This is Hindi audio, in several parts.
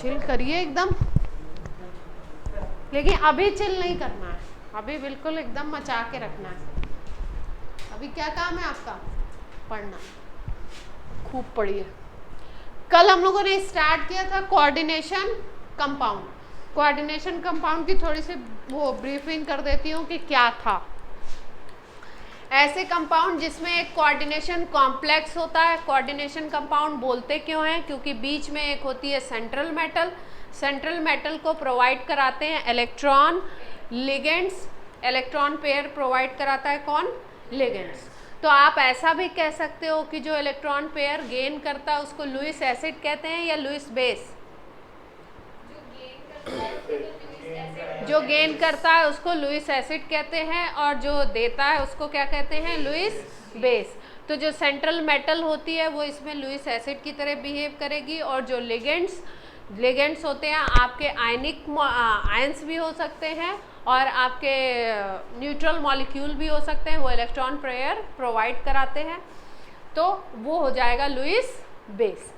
चिल करिए एकदम, लेकिन अभी चिल नहीं करना है, अभी बिल्कुल एकदम मचा के रखना है। अभी क्या काम है आपका? पढ़ना, खूब पढ़िए। कल हम लोगों ने स्टार्ट किया था कोऑर्डिनेशन कंपाउंड। कोऑर्डिनेशन कंपाउंड की थोड़ी सी वो ब्रीफिंग कर देती हूँ कि क्या था। ऐसे कंपाउंड जिसमें एक कोऑर्डिनेशन कॉम्प्लेक्स होता है। कोऑर्डिनेशन कंपाउंड बोलते क्यों हैं? क्योंकि बीच में एक होती है सेंट्रल मेटल, सेंट्रल मेटल को प्रोवाइड कराते हैं electron, ligands, electron pair provide कराता है कौन? लिगेंड्स। तो आप ऐसा भी कह सकते हो कि जो इलेक्ट्रॉन पेयर गेन करता है उसको लुईस एसिड कहते हैं या लुईस बेस? जो गेन करता है उसको लुईस एसिड कहते हैं और जो देता है उसको क्या कहते हैं? Lewis base. तो जो सेंट्रल मेटल होती है वो इसमें लुईस एसिड की तरह बिहेव करेगी, और जो लिगेंड्स होते हैं आपके आयनिक आयंस भी हो सकते हैं और आपके न्यूट्रल मॉलिक्यूल भी हो सकते हैं, वो इलेक्ट्रॉन पेयर प्रोवाइड कराते हैं, तो वो हो जाएगा लुईस बेस।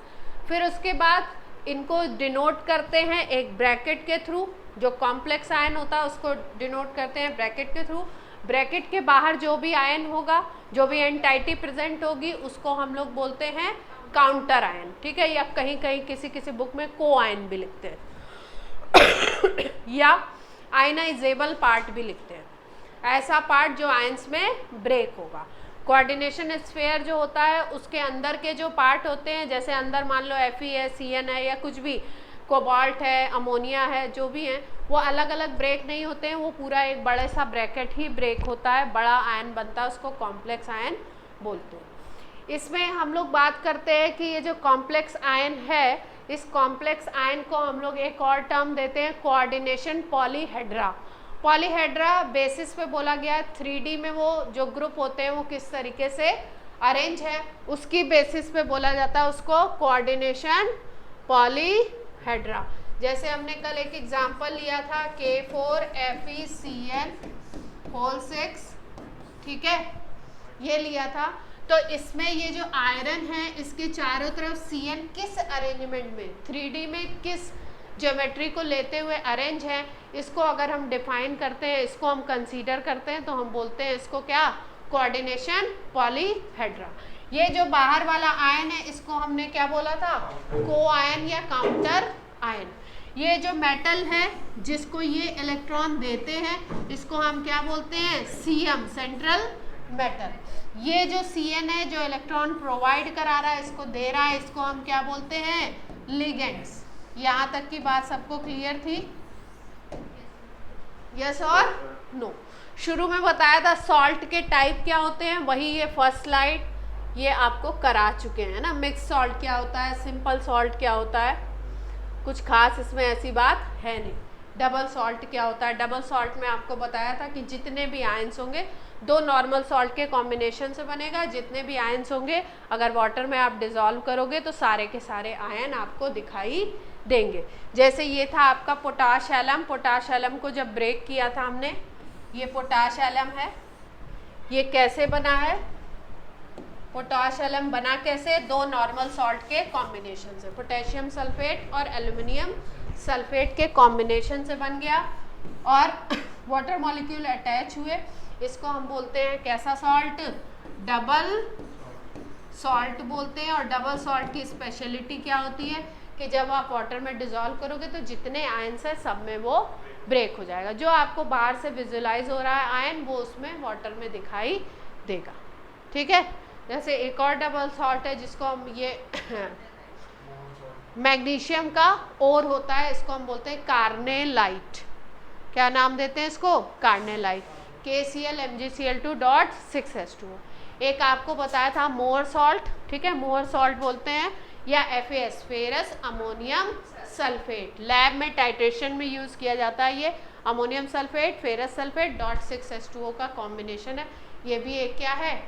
फिर उसके बाद इनको डिनोट करते हैं एक ब्रैकेट के थ्रू। जो कॉम्प्लेक्स आयन होता है उसको डिनोट करते हैं ब्रैकेट के थ्रू। ब्रैकेट के बाहर जो भी आयन होगा, जो भी एंटाइटी प्रेजेंट होगी, उसको हम लोग बोलते हैं काउंटर आयन, ठीक है, या कहीं कहीं किसी किसी बुक में को आयन भी लिखते हैं या आयनाइजेबल पार्ट भी लिखते हैं, ऐसा पार्ट जो आयंस में ब्रेक होगा। कोऑर्डिनेशन स्फीयर जो होता है उसके अंदर के जो पार्ट होते हैं, जैसे अंदर मान लो Fe है, Cn है, या कुछ भी कोबाल्ट है, अमोनिया है, जो भी है, वो अलग अलग ब्रेक नहीं होते हैं, वो पूरा एक बड़े सा ब्रैकेट ही ब्रेक होता है, बड़ा आयन बनता है, उसको कॉम्प्लेक्स आयन बोलते हैं। इसमें हम लोग बात करते हैं कि ये जो कॉम्प्लेक्स आयन है, इस कॉम्प्लेक्स आयन को हम लोग एक और टर्म देते हैं कोऑर्डिनेशन पॉलीहेड्रा। पॉलीहेड्रा बेसिस पे बोला गया है, 3D में वो जो ग्रुप होते हैं वो किस तरीके से अरेंज है उसकी बेसिस पे बोला जाता है उसको कोऑर्डिनेशन पॉलीहेड्रा। जैसे हमने कल एक एग्जांपल लिया था K4FeCN होल 6, ठीक है, ये लिया था। तो इसमें ये जो आयरन है इसके चारों तरफ Cn किस अरेंजमेंट में, 3D में किस ज्योमेट्री को लेते हुए अरेंज है, इसको अगर हम डिफाइन करते हैं, इसको हम कंसीडर करते हैं, तो हम बोलते हैं इसको क्या? Coordination polyhedra. ये जो बाहर वाला आयन है इसको हमने क्या बोला था? को आयन या काउंटर आयन। ये जो मेटल है जिसको ये इलेक्ट्रॉन देते हैं इसको हम क्या बोलते हैं? Cm, central metal. ये जो Cn है जो इलेक्ट्रॉन प्रोवाइड करा रहा है, इसको दे रहा है, इसको हम क्या बोलते हैं? लिगेंड्स। यहाँ तक की बात सबको क्लियर थी? यस और नो? शुरू में बताया था सॉल्ट के टाइप क्या होते हैं, वही ये फर्स्ट स्लाइड ये आपको करा चुके हैं ना। मिक्स सॉल्ट क्या होता है, सिंपल सॉल्ट क्या होता है, कुछ खास इसमें ऐसी बात है नहीं। डबल सॉल्ट क्या होता है? डबल सॉल्ट में आपको बताया था कि जितने भी आयंस होंगे दो नॉर्मल सॉल्ट के कॉम्बिनेशन से बनेगा। जितने भी आयंस होंगे अगर वाटर में आप डिसॉल्व करोगे तो सारे के सारे आयन आपको दिखाई देंगे। जैसे ये था आपका पोटाश एलम। पोटाश एलम को जब ब्रेक किया था हमने, ये पोटाश एलम है, ये कैसे बना है? पोटाश एलम बना कैसे? दो नॉर्मल सॉल्ट के कॉम्बिनेशन से, पोटेशियम सल्फेट और एल्यूमिनियम सल्फेट के कॉम्बिनेशन से बन गया और वाटर मॉलिक्यूल अटैच हुए। इसको हम बोलते हैं कैसा सॉल्ट? डबल सॉल्ट बोलते हैं। और डबल सॉल्ट की स्पेशलिटी क्या होती है कि जब आप वाटर में डिसॉल्व करोगे तो जितने आयंस है सब में वो ब्रेक हो जाएगा। जो आपको बाहर से विजुलाइज हो रहा है आयन, वो उसमें वाटर में दिखाई देगा, ठीक है। जैसे एक और डबल सॉल्ट है जिसको हम ये मैग्नीशियम का ओर होता है, इसको हम बोलते हैं कार्नेलाइट। क्या नाम देते हैं इसको? कार्नेलाइट। KCl(MgCl2)6H2O। एक आपको बताया था मोअर सॉल्ट, ठीक है, मोअर सॉल्ट बोलते हैं, या FAS, ferrous ammonium sulphate. Lab में टाइट्रेशन में यूज किया जाता है ये ammonium sulphate, ferrous sulphate .6H2O का कॉम्बिनेशन है। ये भी एक क्या है?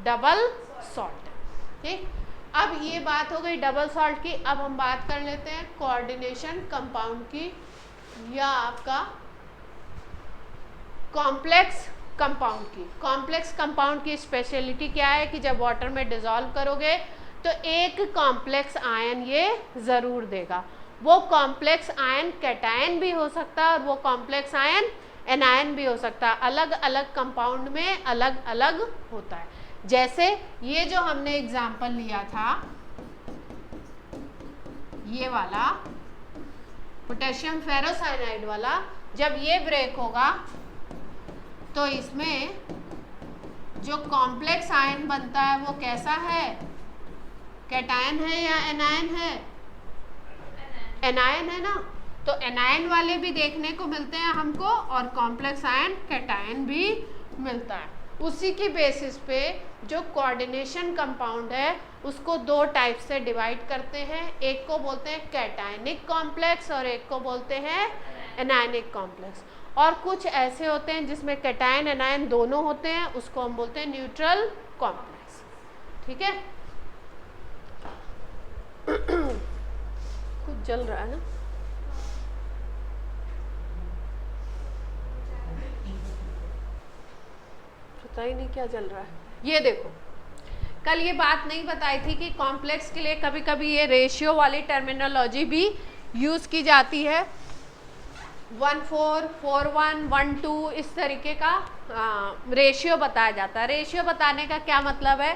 डबल सॉल्ट, ठीक। अब ये बात हो गई डबल सॉल्ट की। अब हम बात कर लेते हैं कोऑर्डिनेशन कंपाउंड की, या आपका कॉम्प्लेक्स कंपाउंड की। कॉम्प्लेक्स कंपाउंड की स्पेशलिटी क्या है कि जब वाटर में डिसॉल्व करोगे तो एक कॉम्प्लेक्स आयन ये ज़रूर देगा। वो कॉम्प्लेक्स आयन कैटायन भी हो सकता है और वो कॉम्प्लेक्स आयन एनायन भी हो सकता है। अलग अलग कंपाउंड में अलग अलग होता है। जैसे ये जो हमने एग्जाम्पल लिया था, ये वाला पोटेशियम फेरोसाइनाइड वाला, जब ये ब्रेक होगा तो इसमें जो कॉम्प्लेक्स आयन बनता है वो कैसा है, कैटायन है या एनायन है? एनायन है ना। तो एनायन वाले भी देखने को मिलते हैं हमको और कॉम्प्लेक्स आयन कैटायन भी मिलता है। उसी की बेसिस पे जो कोऑर्डिनेशन कंपाउंड है उसको दो टाइप से डिवाइड करते हैं। एक को बोलते हैं कैटायनिक कॉम्प्लेक्स और एक को बोलते हैं एनायनिक कॉम्प्लेक्स। और कुछ ऐसे होते हैं जिसमें कैटायन एनायन दोनों होते हैं, उसको हम बोलते हैं न्यूट्रल कॉम्प्लेक्स। ठीक है। कुछ जल रहा है ना? पता ही नहीं क्या जल रहा है। ये देखो, कल ये बात नहीं बताई थी कि कॉम्प्लेक्स के लिए कभी कभी ये रेशियो वाली टर्मिनोलॉजी भी यूज़ की जाती है। 1:4, 4:1, 1:2 इस तरीके का रेशियो बताया जाता है। रेशियो बताने का क्या मतलब है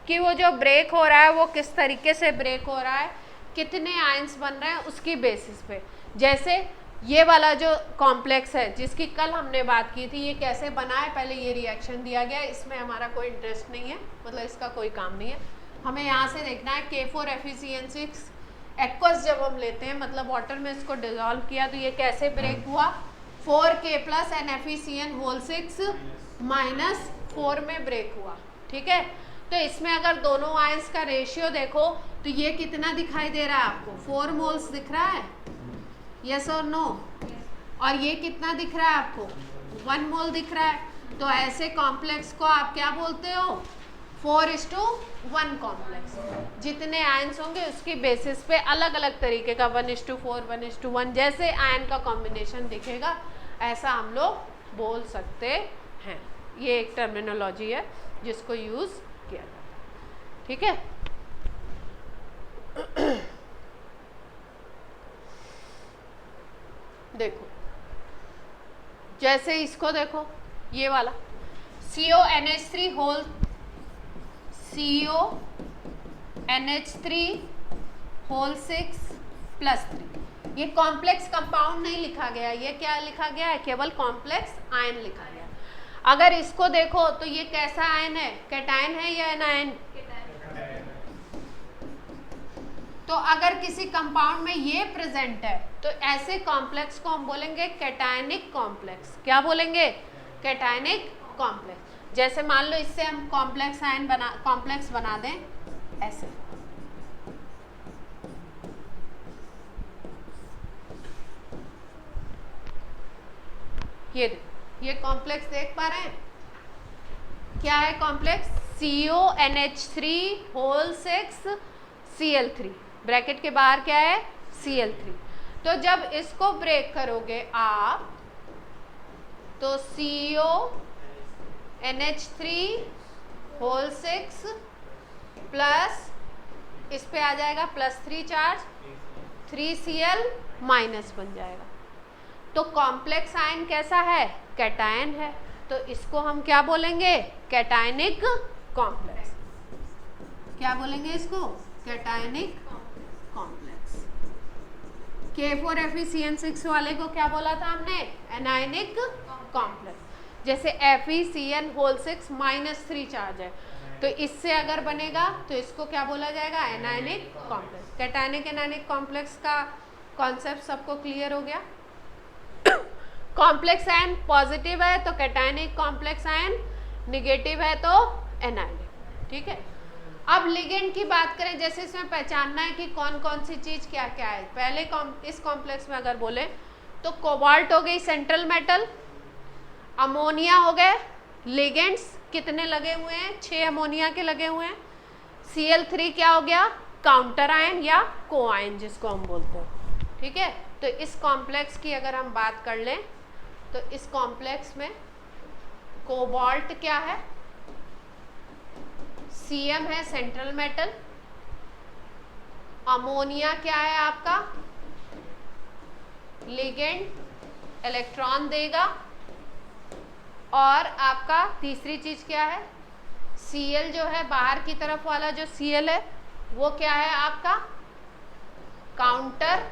कि वो जो ब्रेक हो रहा है वो किस तरीके से ब्रेक हो रहा है, कितने आयंस बन रहे हैं उसकी बेसिस पे। जैसे ये वाला जो कॉम्प्लेक्स है जिसकी कल हमने बात की थी, ये कैसे बना है, पहले ये रिएक्शन दिया गया है, इसमें हमारा कोई इंटरेस्ट नहीं है, मतलब इसका कोई काम नहीं है। हमें यहाँ से देखना है K4Fe6 एक्वस जब हम लेते हैं, मतलब वाटर में इसको डिजोल्व किया तो ये कैसे ब्रेक हुआ, 4K + NFeCN होल 6 -4 में ब्रेक हुआ। ठीक है। तो इसमें अगर दोनों आयंस का रेशियो देखो तो ये कितना दिखाई दे रहा है आपको, 4 मोल्स दिख रहा है, यस और नो? और ये कितना दिख रहा है आपको, 1 मोल दिख रहा है। तो ऐसे कॉम्प्लेक्स को आप क्या बोलते हो, 4:1 कॉम्प्लेक्स। जितने आयंस होंगे उसकी बेसिस पे अलग अलग तरीके का 1:4, 1:1 जैसे आयन का कॉम्बिनेशन दिखेगा ऐसा हम लोग बोल सकते हैं। ये एक टर्मिनोलॉजी है जिसको यूज़ किया जाता है। ठीक है। देखो, जैसे इसको देखो, ये वाला CONH3 होल 6 + 3। ये कॉम्प्लेक्स कंपाउंड नहीं लिखा गया, ये क्या लिखा गया है, केवल कॉम्प्लेक्स आयन लिखा गया। अगर इसको देखो तो ये कैसा आयन है, कैटायन है या एनायन? तो अगर किसी कंपाउंड में ये प्रेजेंट है तो ऐसे कॉम्प्लेक्स को हम बोलेंगे कैटायनिक कॉम्प्लेक्स। क्या बोलेंगे, कैटायनिक कॉम्प्लेक्स। जैसे मान लो इससे हम कॉम्प्लेक्स बना दें ऐसे, ये कॉम्प्लेक्स देख पा रहे हैं, क्या है complex, CONH3 whole 6 Cl3, bracket के बाहर क्या है, Cl3। तो जब इसको ब्रेक करोगे आप तो CONH3 होल 6 प्लस इस पे आ जाएगा +3 चार्ज, 3Cl- बन जाएगा। तो कॉम्प्लेक्स आयन कैसा है, कैटायन है। तो इसको हम क्या बोलेंगे, कैटायनिक कॉम्प्लेक्स। क्या बोलेंगे इसको, कैटायनिक कॉम्प्लेक्स। K4FeCN6 वाले को क्या बोला था हमने, एनायनिक कॉम्प्लेक्स। जैसे FeCN होल 6 -3 चार्ज है तो इससे अगर बनेगा तो इसको क्या बोला जाएगा, anionic complex. Cationic anionic complex का कॉन्सेप्ट सबको क्लियर हो गया। कॉम्प्लेक्स आयन पॉजिटिव है तो कैटायनिक, कॉम्प्लेक्स आयन निगेटिव है तो एनायनिक। ठीक है। अब लिगेंड की बात करें, जैसे इसमें पहचानना है कि कौन कौन सी चीज क्या क्या है। पहले इस कॉम्प्लेक्स में अगर बोले तो कोबाल्ट हो गई सेंट्रल मेटल, अमोनिया हो गए, लिगेंड्स कितने लगे हुए हैं, 6 अमोनिया के लगे हुए हैं। Cl3 क्या हो गया, काउंटर आयन या को आयन जिसको हम बोलते हैं। ठीक है। तो इस कॉम्प्लेक्स की अगर हम बात कर लें तो इस कॉम्प्लेक्स में कोबाल्ट क्या है, Cm है सेंट्रल मेटल, अमोनिया क्या है आपका लिगेंड इलेक्ट्रॉन देगा, और आपका तीसरी चीज क्या है, Cl जो है बाहर की तरफ वाला जो Cl है वो क्या है आपका काउंटर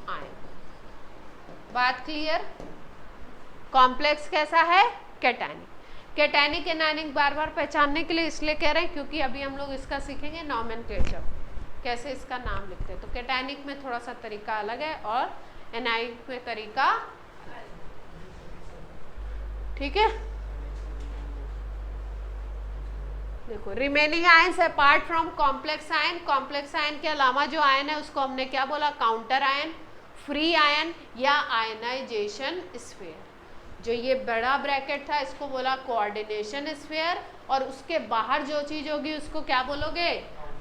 आयन। बात क्लियर? कॉम्प्लेक्स कैसा है, कैटायनिक। कैटायनिक एनायनिक बार बार पहचानने के लिए इसलिए कह रहे हैं क्योंकि अभी हम लोग इसका सीखेंगे नॉमेनक्लेचर, कैसे इसका नाम लिखते हैं। तो कैटायनिक में थोड़ा सा तरीका अलग है और एनायनिक में तरीका, ठीक है। देखो remaining ions apart from complex ion, complex ion के अलावा जो आयन है उसको हमने क्या बोला, काउंटर आयन, फ्री आयन या आयनाइजेशन स्फीयर। जो ये बड़ा ब्रैकेट था इसको बोला कोऑर्डिनेशन स्फीयर, और उसके बाहर जो चीज होगी उसको क्या बोलोगे,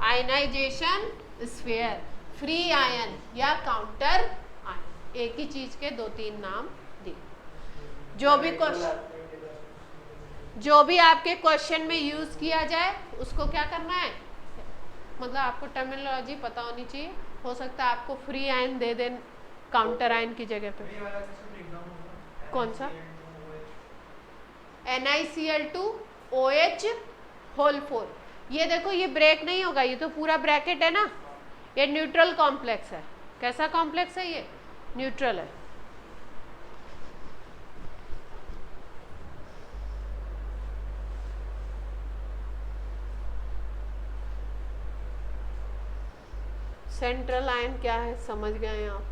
आयनाइजेशन स्फीयर, फ्री आयन या काउंटर आयन। एक ही चीज के दो तीन नाम दिए। जो भी आपके क्वेश्चन में यूज किया जाए उसको क्या करना है, मतलब आपको टर्मिनोलॉजी पता होनी चाहिए। हो सकता है आपको फ्री आयन दे दें काउंटर आयन की जगह पे। कौन सा, NiCl2OH होल 4। ये देखो ये ब्रेक नहीं होगा, ये तो पूरा ब्रैकेट है ना, ये न्यूट्रल कॉम्प्लेक्स है। कैसा कॉम्प्लेक्स है ये, न्यूट्रल है। सेंट्रल आयन क्या है समझ गए आप।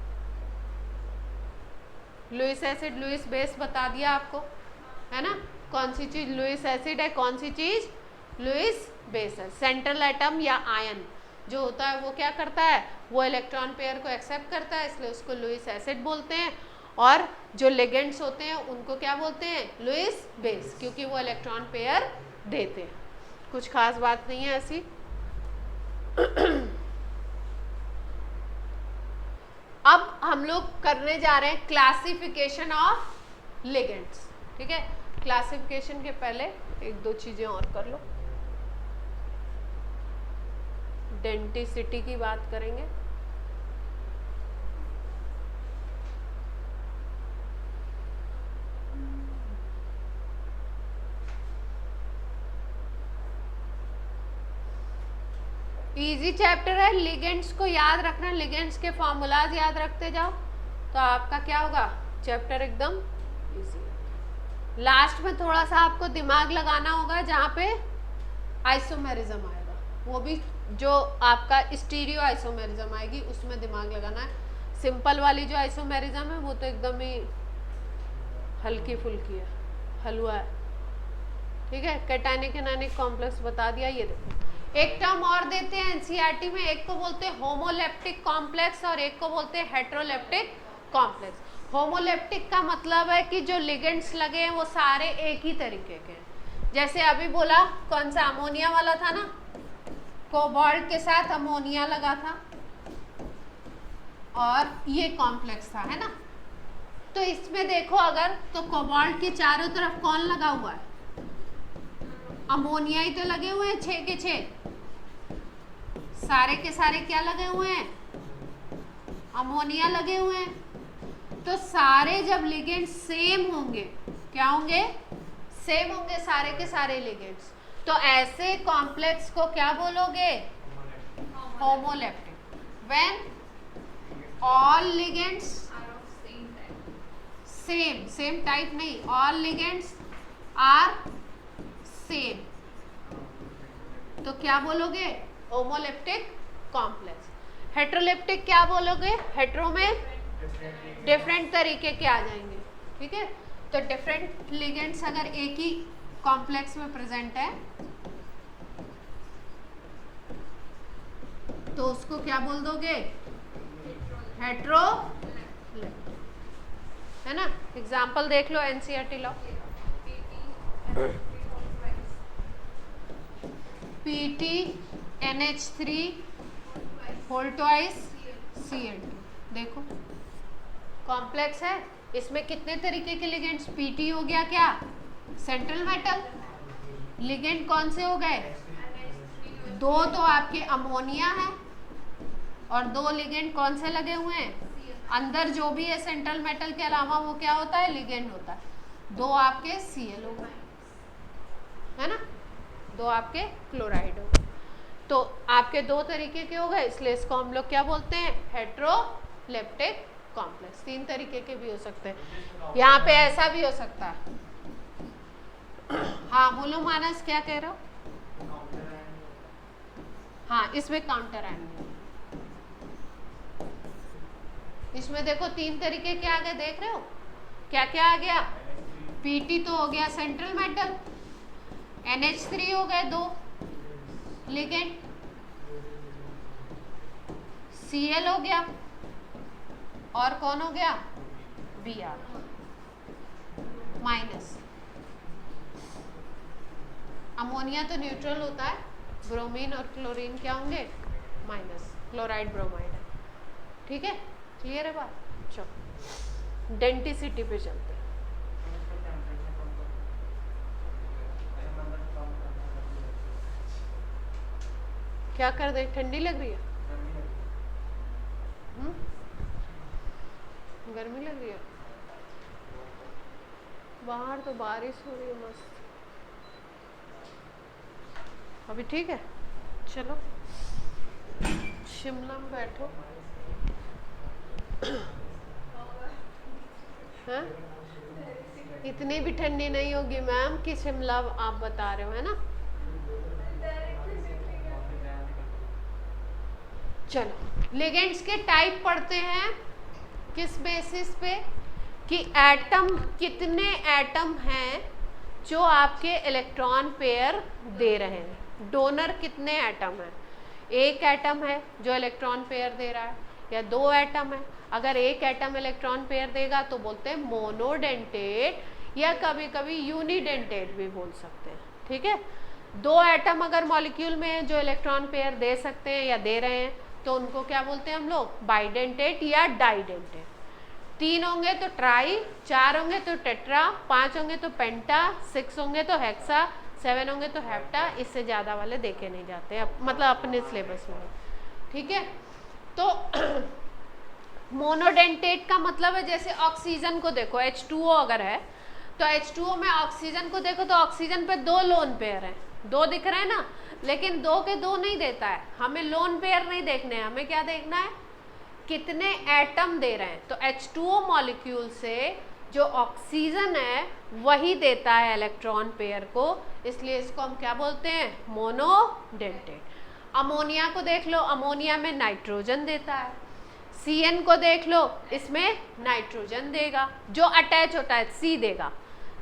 लुईस एसिड लुईस बेस बता दिया आपको, है ना। कौन सी चीज लुईस एसिड है, कौन सी चीज लुईस बेस है। सेंट्रल एटम या आयन जो होता है वो क्या करता है, वो इलेक्ट्रॉन पेयर को एक्सेप्ट करता है, इसलिए उसको लुईस एसिड बोलते हैं। और जो लिगेंड्स होते हैं उनको क्या बोलते हैं, लुईस बेस, क्योंकि वो इलेक्ट्रॉन पेयर देते हैं। कुछ खास बात नहीं है ऐसी। अब हम लोग करने जा रहे हैं क्लासिफिकेशन ऑफ लिगेंड्स, ठीक है। क्लासिफिकेशन के पहले एक दो चीजें और कर लो। डेंटिसिटी की बात करेंगे। इजी चैप्टर है, लिगेंड्स को याद रखना, लिगेंड्स के फॉर्मूलाज याद रखते जाओ तो आपका क्या होगा, चैप्टर एकदम इजी। लास्ट में थोड़ा सा आपको दिमाग लगाना होगा जहाँ पे आइसोमेरिज्म आएगा, वो भी जो आपका स्टीरियो आइसोमेरिज्म आएगी उसमें दिमाग लगाना है। सिंपल वाली जो आइसोमेरिज्म है वो तो एकदम ही हल्की फुल्की है, हलवा है, ठीक है। कैटायनिक एनायनिक कॉम्प्लेक्स बता दिया। ये देखो एक टर्म और देते हैं एनसीईआरटी में, एक को बोलते हैं होमोलेप्टिक कॉम्प्लेक्स और एक को बोलते हैं हेट्रोलेप्टिक कॉम्प्लेक्स। होमोलेप्टिक का मतलब है कि जो लिगेंड्स लगे हैं वो सारे एक ही तरीके के हैं। जैसे अभी बोला कौन सा, अमोनिया वाला था ना, कोबाल्ट के साथ अमोनिया लगा था और ये कॉम्प्लेक्स था, है ना। तो इसमें देखो अगर तो कोबाल्ट के चारों तरफ कौन लगा हुआ है, अमोनिया ही तो लगे हुए हैं, 6 के 6 सारे के सारे क्या लगे हुए हैं, अमोनिया लगे हुए हैं। तो सारे जब लिगेंड्स सेम होंगे, क्या होंगे, सेम होंगे सारे के सारे लिगेंड्स, तो ऐसे कॉम्प्लेक्स को क्या बोलोगे, homoleptic. When all ligands same type नहीं, ऑल लिगेंड्स आर सेम, तो क्या बोलोगे, होमोलेप्टिक कॉम्प्लेक्स। हेट्रोलेप्टिक क्या बोलोगे, हेट्रो में डिफरेंट तरीके के आ जाएंगे, ठीक है। तो डिफरेंट लिगेंड्स अगर एक ही कॉम्प्लेक्स में प्रेजेंट है तो उसको क्या बोल दोगे, हेट्रोलेप्टिक, है ना। एग्जाम्पल देख लो एनसीईआरटी लो, PTNH3 होल ट्वाइस Cl2, देखो कॉम्प्लेक्स है। इसमें कितने तरीके के लिगेंड्स, PT हो गया क्या, सेंट्रल मेटल। लिगेंड कौन से हो गए, 2 तो आपके अमोनिया है और 2 लिगेंड कौन से लगे हुए हैं, अंदर जो भी है सेंट्रल मेटल के अलावा वो क्या होता है, लिगेंड होता है। 2 आपके Cl हो गए, है ना, 2 आपके क्लोराइड हो गए। तो आपके 2 तरीके के हो गए, इसलिए इसको हम लोग क्या बोलते हैं, हेट्रोलेप्टिक कॉम्प्लेक्स। 3 तरीके के भी हो सकते हैं। यहाँ पे ऐसा भी हो सकता है। हाँ बोलो मानस, क्या कह रहे हो? हाँ, इसमें काउंटर आयन, इसमें देखो 3 तरीके के आ गए, देख रहे हो क्या क्या आ गया। Pt तो हो गया सेंट्रल मेटल, NH3 हो गए 2 लिगेंड, Cl हो गया, और कौन हो गया, Br माइनस। अमोनिया तो न्यूट्रल होता है, ब्रोमीन और क्लोरीन क्या होंगे, माइनस, क्लोराइड ब्रोमाइड है। ठीक है, क्लियर है बात? चलो डेंटिसिटी पे चलते हैं। क्या कर दे, ठंडी लग रही है? गर्मी लग रही है? बाहर तो बारिश हो रही है मस्त। अभी ठीक है, चलो शिमला में बैठो। हाँ, इतनी भी ठंडी नहीं होगी मैम कि शिमला आप बता रहे हो, है ना। चलो लिगेंड्स के टाइप पढ़ते हैं, किस बेसिस पे, कि एटम, कितने एटम हैं जो आपके इलेक्ट्रॉन पेयर दे रहे हैं। डोनर कितने एटम है, 1 एटम है जो इलेक्ट्रॉन पेयर दे रहा है, या 2 एटम है। अगर 1 एटम इलेक्ट्रॉन पेयर देगा तो बोलते हैं मोनोडेंटेट, या कभी कभी यूनिडेंटेट भी बोल सकते हैं। ठीक है, 2 एटम अगर मॉलिक्यूल में है जो इलेक्ट्रॉन पेयर दे सकते हैं या दे रहे हैं तो उनको क्या बोलते हैं हम लोग, बाइडेंटेट या डाइडेंटेट। 3 होंगे तो ट्राई, 4 होंगे तो टेट्रा, 5 होंगे तो पेंटा, 6 होंगे तो हेक्सा, 7 होंगे तो हेप्टा। इससे ज़्यादा वाले देखे नहीं जाते, मतलब अपने सिलेबस में। ठीक है, तो मोनोडेंटेट का मतलब है, जैसे ऑक्सीजन को देखो, H2O अगर है तो H2O में ऑक्सीजन को देखो तो ऑक्सीजन पे 2 लोन पेयर हैं, 2 दिख रहे हैं ना, लेकिन 2 के 2 नहीं देता है। हमें लोन पेयर नहीं देखने हैं, हमें क्या देखना है, कितने एटम दे रहे हैं। तो H2O मॉलिक्यूल से जो ऑक्सीजन है वही देता है इलेक्ट्रॉन पेयर को, इसलिए इसको हम क्या बोलते हैं, मोनोडेंटेट। अमोनिया को देख लो, अमोनिया में नाइट्रोजन देता है। CN को देख लो, इसमें नाइट्रोजन देगा, जो अटैच होता है C देगा,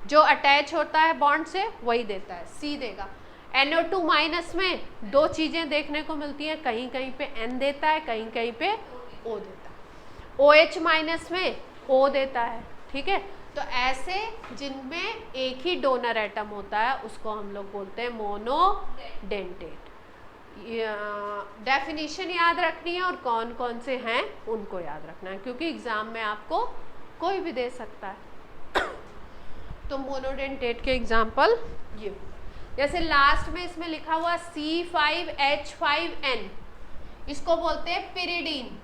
जो अटैच होता है बॉन्ड से वही देता है, C देगा। NO2 माइनस में 2 चीज़ें देखने को मिलती हैं, कहीं कहीं पे N देता है, कहीं कहीं पे O देता है। OH माइनस में O देता है। ठीक है, तो ऐसे जिनमें एक ही डोनर एटम होता है उसको हम लोग बोलते हैं मोनोडेंटेट। डेफिनेशन याद रखनी है और कौन कौन से हैं उनको याद रखना है, क्योंकि एग्जाम में आपको कोई भी दे सकता है। तो मोनोडेंटेट के एग्जाम्पल ये, जैसे लास्ट में इसमें लिखा हुआ C5H5N, इसको बोलते हैं पिरिडीन,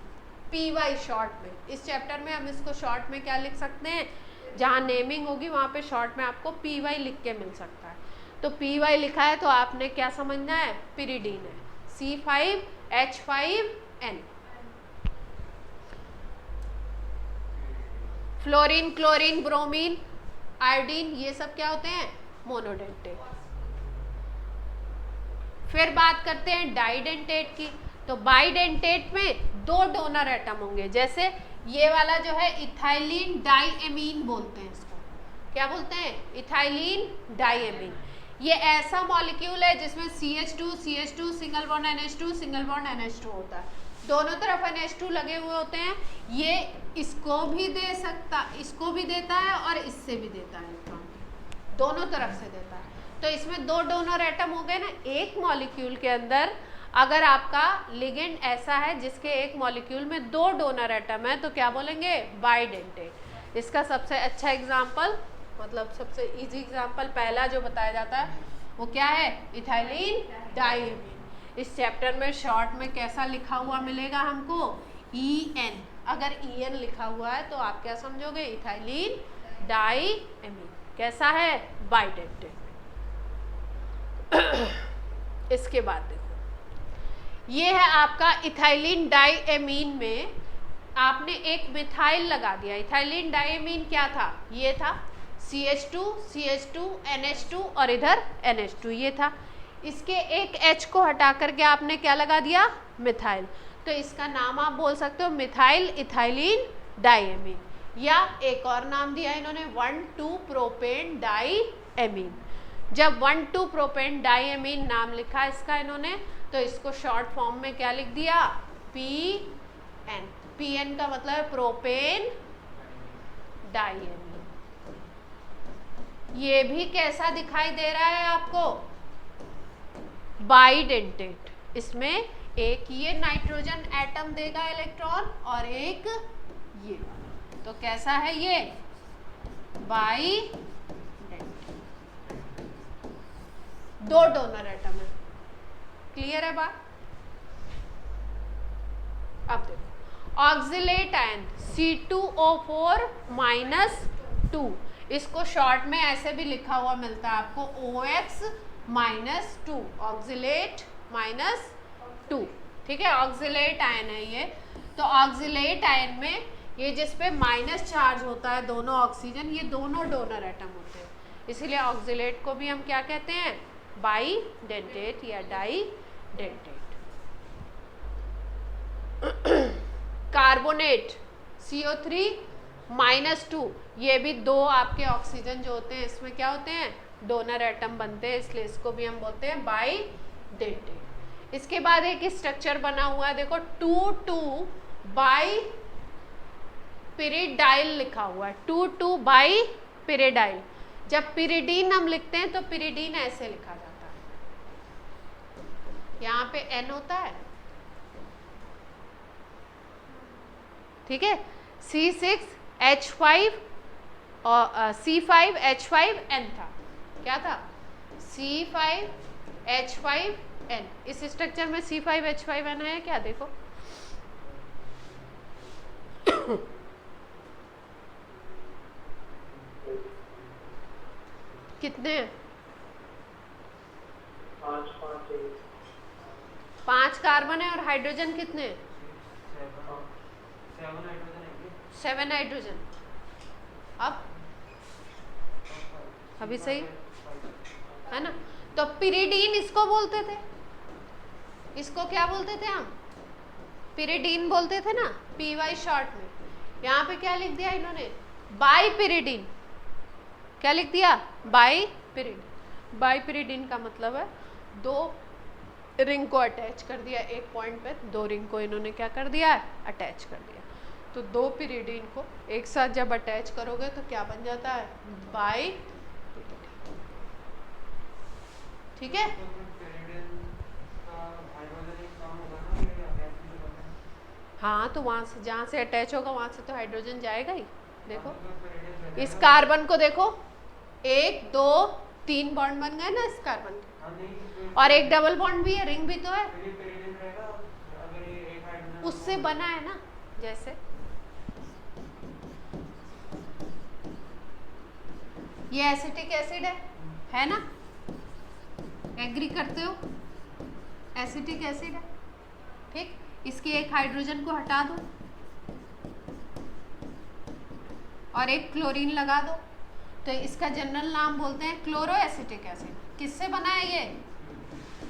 PY शॉर्ट में। इस चैप्टर में हम इसको शॉर्ट में क्या लिख सकते हैं, जहाँ नेमिंग होगी वहाँ पे शॉर्ट में आपको PY लिख के मिल सकता है। तो PY लिखा है तो आपने क्या समझना है, पिरिडीन है, C5H5N। Fluorine, chlorine, bromine, iodine, ये सब क्या होते हैं, मोनोडेंटेट। फिर बात करते हैं डाइडेंटेट की। तो बाइडेंटेट में 2 डोनर एटम होंगे, जैसे ये वाला जो है इथाइलिन डाइएमीन बोलते हैं इसको, क्या बोलते हैं, इथाइलिन डाइएमीन। ये ऐसा मॉलिक्यूल है जिसमें CH2 single bond NH2 single bond NH2 होता है, दोनों तरफ NH2 लगे हुए होते हैं। ये इसको भी दे सकता, इसको भी देता है और इससे भी देता है, इलेक्ट्रॉन दोनों तरफ से देता है। तो इसमें 2 डोनर एटम हो गए ना। एक मॉलिक्यूल के अंदर अगर आपका लिगेंड ऐसा है जिसके एक मॉलिक्यूल में 2 डोनर एटम है तो क्या बोलेंगे, बाइडेंटेट। इसका सबसे अच्छा एग्जाम्पल, मतलब सबसे इजी एग्जाम्पल पहला जो बताया जाता है वो क्या है, इथाइलिन डाइएमीन। इस चैप्टर में शॉर्ट में कैसा लिखा हुआ मिलेगा हमको, EN। अगर EN लिखा हुआ है तो आप क्या समझोगे, इथाइलिन डाईएमीन। कैसा है, बाइडेंटेट। इसके बाद देखो, ये है आपका इथाइलिन डाईएमीन में आपने एक मिथाइल लगा दिया। इथाइलिन डाईएमीन क्या था, ये था CH2 CH2 NH2 और इधर NH2 ये था। इसके एक H को हटा करके आपने क्या लगा दिया, मिथाइल। तो इसका नाम आप बोल सकते हो मिथाइल इथाइलिन डाईएमीन, या एक और नाम दिया इन्होंने 1,2 प्रोपेन डाईएमीन। जब 1,2 प्रोपेन डाईएमीन नाम लिखा इसका इन्होंने, तो इसको शॉर्ट फॉर्म में क्या लिख दिया, PN। PN का मतलब है प्रोपेन डाईएमीन। ये भी कैसा दिखाई दे रहा है आपको, बाइडेंटेट। इसमें एक ये नाइट्रोजन एटम देगा इलेक्ट्रॉन और एक ये, तो कैसा है ये, बाइडेंटेट। दो डोनर एटम है। क्लियर है बात। अब देखो ऑक्सिलेट आयन C2O4 -2, इसको शॉर्ट में ऐसे भी लिखा हुआ मिलता है आपको OX -2, ऑक्सिलेट -2। ठीक है, ऑक्सिलेट आयन है ये। तो ऑक्सिलेट आयन में ये जिस पे माइनस चार्ज होता है दोनों ऑक्सीजन, ये दोनों डोनर एटम होते हैं, इसीलिए ऑक्सिलेट को भी हम क्या कहते हैं, बाइडेंटेट या डाईडेंटेट। कार्बोनेट CO3 -2, ये भी दो आपके ऑक्सीजन जो होते हैं इसमें क्या होते हैं, डोनर एटम बनते हैं, इसलिए इसको भी हम बोलते हैं बाइडेंटेट। इसके बाद एक स्ट्रक्चर बना हुआ है देखो 2,2 बाई पिरिडाइल लिखा हुआ है, 2,2 बाई पिरिडाइल। जब पिरिडीन हम लिखते हैं तो पिरिडीन ऐसे लिखा जाता है, यहाँ पे N होता है, ठीक है, C6H5 और C5H5N था, क्या था, C5H5N। इस स्ट्रक्चर में C5H5N है क्या, देखो कितने, 5 कार्बन है और हाइड्रोजन कितने, 7 हाइड्रोजन। अब अभी सही है ना। तो पिरिडीन इसको बोलते थे, इसको क्या बोलते थे हम, पिरिडीन बोलते थे ना, PY शॉर्ट में। यहाँ पे क्या लिख दिया इन्होंने, बाईपिरिडीन। क्या लिख दिया, बाईपिरिडीन। बाईपिरिडीन का मतलब है दो रिंग को अटैच कर दिया, एक पॉइंट पे दो रिंग को इन्होंने क्या कर दिया, अटैच कर दिया। तो दो पिरिडीन को एक साथ जब अटैच करोगे तो क्या बन जाता है, बाईपिरिडीन। ठीक है, हाँ, तो वहां से जहाँ से अटैच होगा वहां से तो हाइड्रोजन जाएगा ही। देखो इस कार्बन को देखो, 1 2 3 बॉन्ड बन गए ना इस कार्बन के, और एक डबल बॉन्ड भी है, रिंग भी तो है, उससे बना है ना। जैसे ये एसिटिक एसिड है ना, एग्री करते हो, एसिटिक एसिड है, ठीक। इसके एक हाइड्रोजन को हटा दो और एक क्लोरीन लगा दो, तो इसका जनरल नाम बोलते हैं क्लोरो एसिटिक एसिड। किससे बना है ये,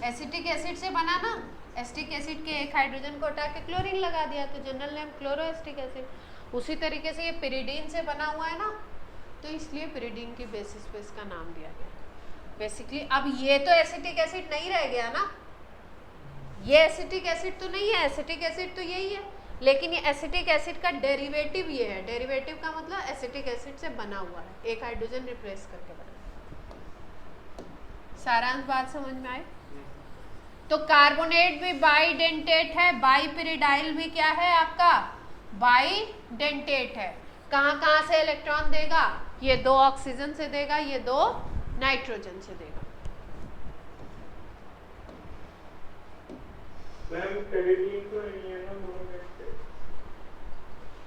एसिटिक एसिड से बना ना। एसिटिक एसिड के एक हाइड्रोजन को हटा के क्लोरीन लगा दिया, तो general name chloro acetic acid. उसी तरीके से ये पिरिडीन से बना हुआ है ना, तो इसलिए पिरिडीन की बेसिस पे इसका नाम दिया गया बेसिकली। अब ये तो एसिटिक एसिड नहीं रह गया ना, ये एसिटिक एसिड तो नहीं है, एसिटिक एसिड तो यही है, लेकिन ये एसिटिक एसिड का डेरिवेटिव ये है। डेरिवेटिव का मतलब एसिटिक एसिड से बना हुआ है, एक हाइड्रोजन रिप्लेस करके बना। सारांश बात समझ में आए। तो कार्बोनेट भी बाइडेंटेट है, बाईपिरिडाइल भी क्या है आपका, बाइडेंटेट है। कहाँ कहाँ से इलेक्ट्रॉन देगा, ये 2 ऑक्सीजन से देगा, ये 2 नाइट्रोजन से देगा।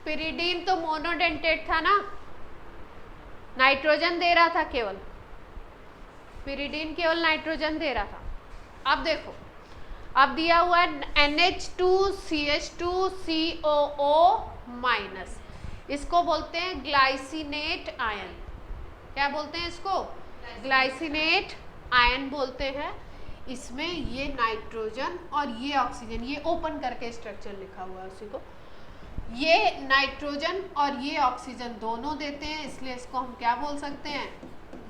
पिरिडीन तो मोनोडेंटेट था ना, नाइट्रोजन दे रहा था केवल, पिरिडीन केवल नाइट्रोजन दे रहा था। अब देखो, अब दिया हुआ है NH2CH2COO-, इसको बोलते हैं ग्लाइसिनेट आयन। क्या बोलते हैं इसको? ग्लाइसिनेट आयन बोलते हैं। इसमें ये नाइट्रोजन और ये ऑक्सीजन, ये ओपन करके स्ट्रक्चर लिखा हुआ है उसी को, ये नाइट्रोजन और ये ऑक्सीजन दोनों देते हैं, इसलिए इसको हम क्या बोल सकते हैं?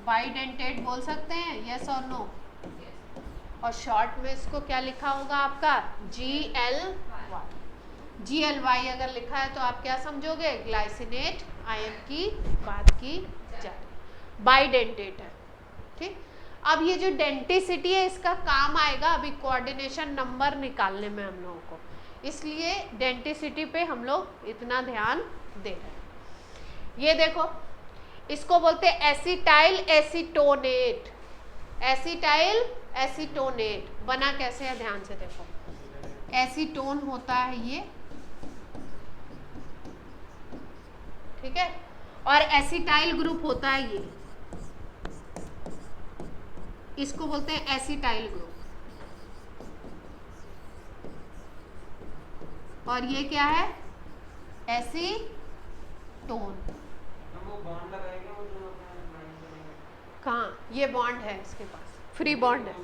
बाइडेंटेट बोल सकते हैं। यस और नो? और शॉर्ट में इसको क्या लिखा होगा आपका? GLY अगर लिखा है तो आप क्या समझोगे? ग्लाइसिनेट आयन की बात की जा रही, बाइडेंटेट है। ठीक, अब ये जो डेंटिसिटी है इसका काम आएगा अभी कोऑर्डिनेशन नंबर निकालने में हम लोगों को, इसलिए डेंटिसिटी पे हम लोग इतना ध्यान दे रहे हैं। ये देखो, इसको बोलते हैं एसिटाइल एसीटोनेट। एसिटाइल एसीटोनेट बना कैसे है, ध्यान से देखो। एसीटोन होता है ये, ठीक है, और एसिटाइल ग्रुप होता है ये, इसको बोलते हैं एसिटाइल ग्रुप। और ये क्या है? एसीटोन। कहाँ? ये बॉन्ड है इसके पास, फ्री बॉन्ड है।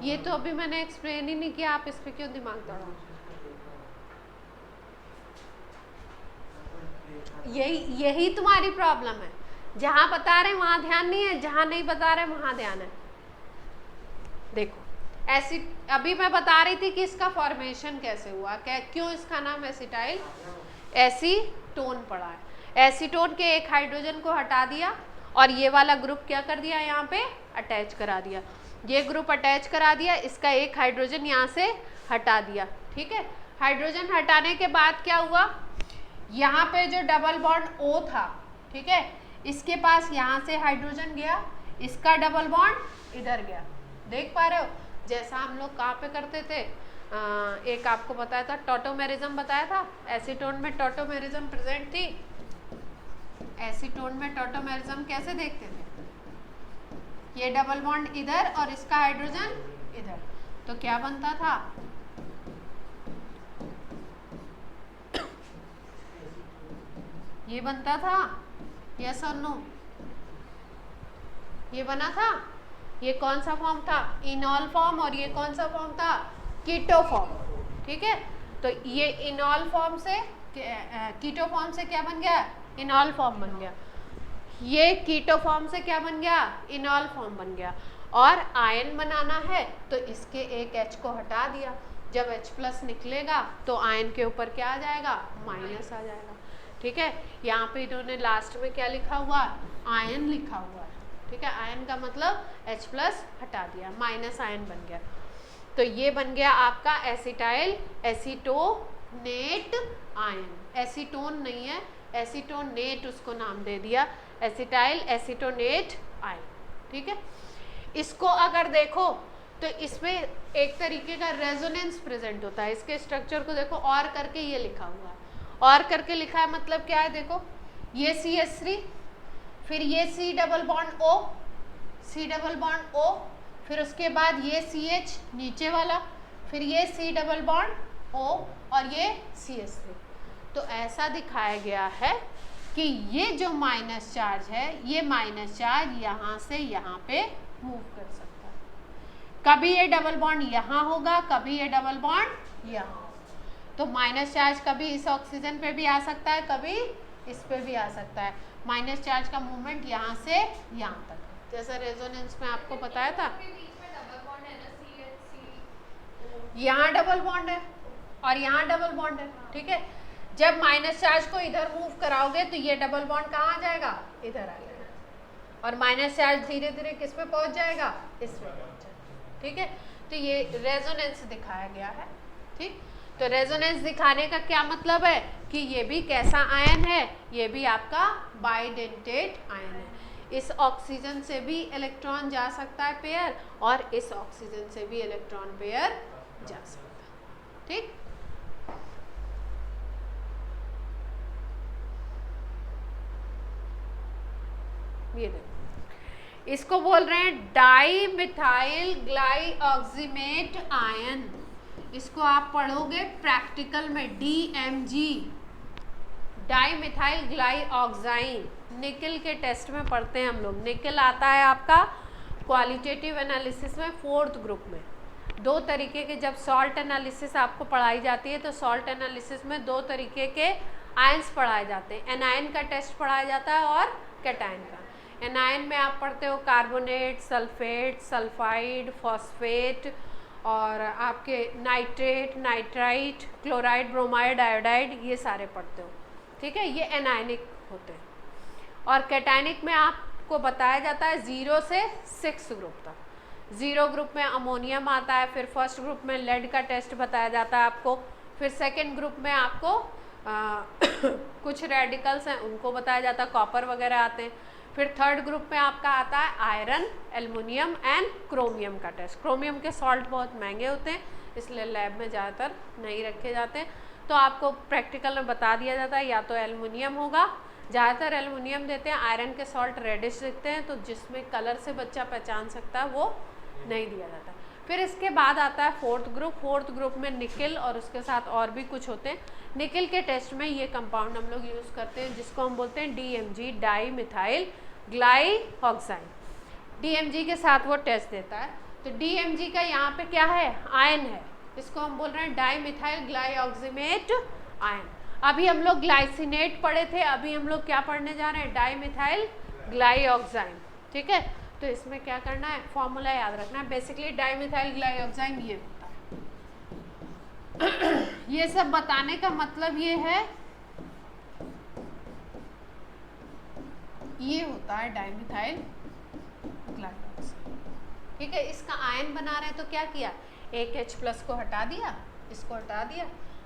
ये तो अभी मैंने एक्सप्लेन ही नहीं किया, आप इस पे क्यों दिमाग दौड़ाओ? यही तुम्हारी प्रॉब्लम है, जहां बता रहे वहां ध्यान नहीं है, जहां नहीं बता रहे वहां ध्यान है। देखो अभी मैं बता रही थी कि इसका फॉर्मेशन कैसे हुआ, क्यों इसका नाम एसिटाइल एसीटोन पड़ा है। एसीटोन के एक हाइड्रोजन को हटा दिया और ये वाला ग्रुप क्या कर दिया, यहाँ पे अटैच करा दिया। ये ग्रुप अटैच करा दिया, इसका एक हाइड्रोजन यहाँ से हटा दिया। ठीक है, हाइड्रोजन हटाने के बाद क्या हुआ, यहाँ पे जो डबल बॉन्ड O था, ठीक है, इसके पास यहाँ से हाइड्रोजन गया, इसका डबल बॉन्ड इधर गया। देख पा रहे हो, जैसा हम लोग कहाँ पे करते थे, एक आपको बताया था, टॉटोमेरिज्म बताया था। एसीटोन में टॉटोमेरिज्म प्रेजेंट थी। एसीटोन में टॉटोमेरिज्म कैसे देखते थे? ये डबल बॉन्ड इधर और इसका हाइड्रोजन इधर, तो क्या बनता था? ये बनता था। यस और नो? ये बना था। ये कौन सा फॉर्म था? Enol form. और ये कौन सा फॉर्म था? Keto form. ठीक है, तो ये इनॉल फॉर्म से कीटो फॉर्म से क्या बन गया? इनॉल फॉर्म बन गया। ये कीटो फॉर्म से क्या बन गया? इनॉल फॉर्म बन गया। और आयन बनाना है तो इसके एक H को हटा दिया, जब H+ निकलेगा तो आयन के ऊपर क्या आ जाएगा? माइनस आ जाएगा। ठीक है, यहाँ पे इन्होंने लास्ट में क्या लिखा हुआ? आयन लिखा हुआ है। ठीक है, आयन का मतलब H+ हटा दिया, माइनस आयन बन गया। तो ये बन गया आपका एसिटाइल एसीटोनेट आयन। एसीटोन नहीं है, एसीटोनेट उसको नाम दे दिया, एसिटाइल एसीटोनेट आयन। ठीक है, इसको अगर देखो तो इसमें एक तरीके का रेजोनेंस प्रेजेंट होता है। इसके स्ट्रक्चर को देखो, और करके ये लिखा हुआ है, और करके लिखा है, मतलब क्या है? देखो, ये CH3, फिर ये C double bond O, C double bond O, फिर उसके बाद ये CH नीचे वाला, फिर ये C डबल बॉन्ड O और ये CH3। तो ऐसा दिखाया गया है कि ये जो माइनस चार्ज है, ये माइनस चार्ज यहाँ से यहाँ पे मूव कर सकता है। कभी ये डबल बॉन्ड यहाँ होगा, कभी ये डबल बॉन्ड यहाँ। तो माइनस चार्ज कभी इस ऑक्सीजन पे भी आ सकता है, कभी इस पे भी आ सकता है। माइनस चार्ज का मूवमेंट यहाँ से यहाँ तक, जैसा रेजोनेंस में आपको बताया था। यहाँ डबल बॉन्ड है और यहाँ डबल बॉन्ड है। ठीक है, जब माइनस चार्ज को इधर मूव कराओगे तो ये डबल बॉन्ड कहाँ आ जाएगा? इधर आ जाएगा, और माइनस चार्ज धीरे धीरे किस पे पहुँच जाएगा? इस पे पहुँच जाएगा। ठीक है, तो ये रेजोनेंस दिखाया गया है। ठीक, तो रेजोनेंस दिखाने का क्या मतलब है कि ये भी कैसा आयन है? ये भी आपका बाइडेंटेट आयन है। इस ऑक्सीजन से भी इलेक्ट्रॉन जा सकता है पेयर, और इस ऑक्सीजन से भी इलेक्ट्रॉन पेयर जा सकता है। ठीक, ये देखो इसको बोल रहे हैं डाई मिथाइल ग्लाइऑक्सीमेट आयन। इसको आप पढ़ोगे प्रैक्टिकल में, DMG, डाई मिथाइल ग्लाइऑक्साइन। निकल के टेस्ट में पढ़ते हैं हम लोग। निकल आता है आपका क्वालिटेटिव एनालिसिस में 4th ग्रुप में। दो तरीके के, जब सॉल्ट एनालिसिस आपको पढ़ाई जाती है तो सॉल्ट एनालिसिस में दो तरीके के आयंस पढ़ाए जाते हैं। एनायन का टेस्ट पढ़ाया जाता है और कैटायन का। एनायन में आप पढ़ते हो कार्बोनेट, सल्फेट, सल्फाइड, फॉस्फेट, और आपके nitrate, nitrite, chloride, bromide, iodide, ये सारे पढ़ते हो। ठीक है, ये एनायनिक होते हैं। और कैटायनिक में आपको बताया जाता है 0 से 6 ग्रुप तक। 0 ग्रुप में अमोनियम आता है, फिर फर्स्ट ग्रुप में लेड का टेस्ट बताया जाता है आपको, फिर सेकेंड ग्रुप में आपको कुछ रेडिकल्स हैं उनको बताया जाता है, कॉपर वगैरह आते हैं। फिर थर्ड ग्रुप में आपका आता है आयरन, एल्युमिनियम एंड क्रोमियम का टेस्ट। क्रोमियम के सॉल्ट बहुत महंगे होते हैं, इसलिए लैब में ज़्यादातर नहीं रखे जाते हैं, तो आपको प्रैक्टिकल में बता दिया जाता है या तो एल्युमिनियम होगा, ज़्यादातर एल्युमिनियम देते हैं। आयरन के सॉल्ट रेडिश दिखते हैं, तो जिसमें कलर से बच्चा पहचान सकता है वो नहीं दिया जाता। फिर इसके बाद आता है 4th ग्रुप। 4th ग्रुप में निकल और उसके साथ और भी कुछ होते हैं। निकल के टेस्ट में ये कंपाउंड हम लोग यूज़ करते हैं जिसको हम बोलते हैं DMG, डाई मिथाइल ग्लाइऑक्साइन। DMG के साथ वो टेस्ट देता है। तो DMG का यहाँ पे क्या है, आयन है, इसको हम बोल रहे हैं डाई मिथाइल ग्लाइऑक्सीमेट आयन। अभी हम लोग ग्लाइसिनेट पढ़े थे, अभी हम लोग क्या पढ़ने जा रहे हैं, डाई मिथाइल ग्लाइऑक्साइन। ठीक है, तो इसमें क्या करना है, फॉर्मूला याद रखना है। बेसिकली डाई मिथाइल ग्लाइऑक्साइन ये होता है। ये सब बताने का मतलब ये है, ये होता है डाई मिथाइल ग्लाइऑक्साइन। ठीक है, इसका आयन बना रहे हैं तो क्या किया, एक H प्लस को हटा दिया, इसको हटा दिया,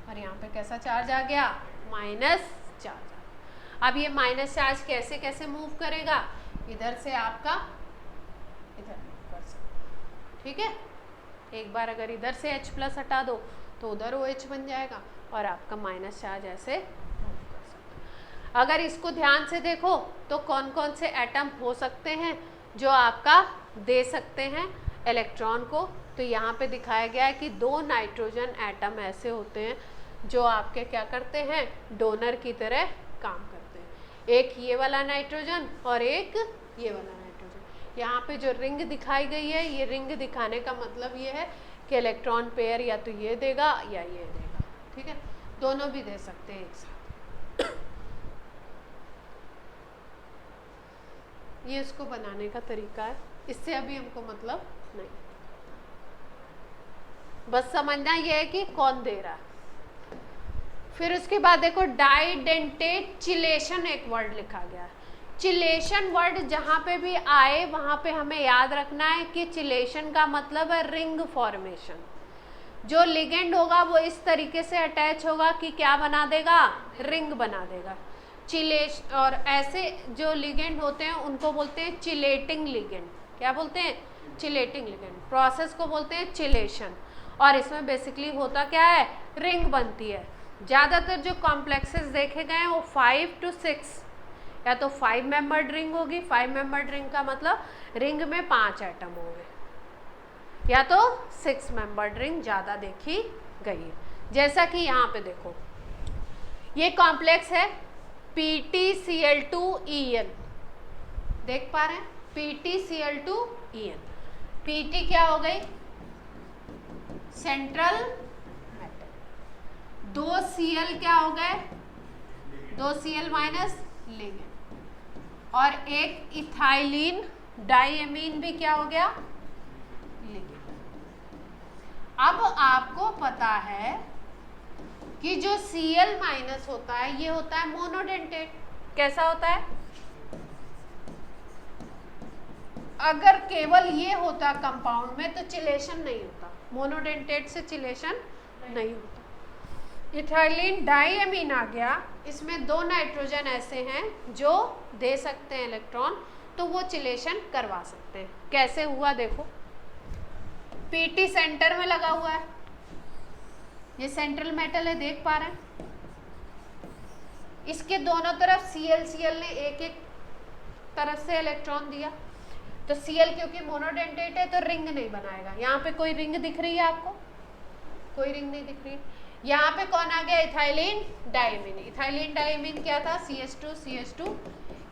और यहाँ पे कैसा चार्ज आ गया, माइनस चार्ज। अब ये माइनस चार्ज कैसे कैसे मूव करेगा, इधर से आपका इधर मूव कर सकते। ठीक है, एक बार अगर इधर से H प्लस हटा दो तो उधर OH बन जाएगा, और आपका माइनस चार्ज ऐसे मूव कर सकते। अगर इसको ध्यान से देखो तो कौन कौन से एटम हो सकते हैं जो आपका दे सकते हैं इलेक्ट्रॉन को, तो यहाँ पे दिखाया गया है कि 2 नाइट्रोजन एटम ऐसे होते हैं जो आपके क्या करते हैं, डोनर की तरह काम करते हैं। एक ये वाला नाइट्रोजन और एक ये वाला नाइट्रोजन। यहाँ पे जो रिंग दिखाई गई है, ये रिंग दिखाने का मतलब ये है कि इलेक्ट्रॉन पेयर या तो ये देगा या ये देगा। ठीक है, दोनों भी दे सकते हैं एक साथ। ये इसको बनाने का तरीका है, इससे अभी हमको मतलब नहीं, बस समझना ये है कि कौन दे रहा है। फिर उसके बाद देखो डाइडेंटेट चिलेशन एक वर्ड लिखा गया है। चिलेशन वर्ड जहाँ पे भी आए वहाँ पे हमें याद रखना है कि चिलेशन का मतलब है रिंग फॉर्मेशन। जो लिगेंड होगा वो इस तरीके से अटैच होगा कि क्या बना देगा, रिंग बना देगा। चिलेश और ऐसे जो लिगेंड होते हैं उनको बोलते हैं चिलेटिंग लिगेंड। क्या बोलते हैं, चिलेटिंग लिगेंड। प्रोसेस को बोलते हैं चिलेशन, और इसमें बेसिकली होता क्या है, रिंग बनती है। ज़्यादातर जो कॉम्प्लेक्सेस देखे गए हैं वो 5 to 6, या तो 5 मेंबर्ड रिंग होगी। 5 मेंबर्ड रिंग का मतलब रिंग में 5 एटम होंगे, या तो 6 मेंबर्ड रिंग ज़्यादा देखी गई है। जैसा कि यहाँ पे देखो ये कॉम्प्लेक्स है PtCl2En, देख पा रहे हैं, PtCl2En। Pt क्या हो गई, सेंट्रल मेटल। 2 Cl क्या हो गए, 2 Cl माइनस लिगेंड, और एक इथाइलिन डाइएमीन भी क्या हो गया, लिगेंड। अब आपको पता है कि जो Cl माइनस होता है ये होता है मोनोडेंटेट। कैसा होता है, अगर केवल ये होता कंपाउंड में तो चिलेशन नहीं होता, मोनोडेंटेट से चिलेशन नहीं होता। इथाइलिन डाइएमीन आ गया, इसमें 2 नाइट्रोजन ऐसे हैं जो दे सकते हैं इलेक्ट्रॉन, तो वो चिलेशन करवा सकते हैं। कैसे हुआ देखो, पीटी सेंटर में लगा हुआ है, ये सेंट्रल मेटल है, देख पा रहे हैं, इसके दोनों तरफ Cl ने एक एक तरफ से इलेक्ट्रॉन दिया, तो Cl क्योंकि मोनोडेंटेट है तो रिंग नहीं बनाएगा। यहाँ पे कोई रिंग दिख रही है आपको? कोई रिंग नहीं दिख रही है। यहाँ पे कौन आ गया? Ethylene diamine. इथाइलिन डाइमीन क्या था? CH2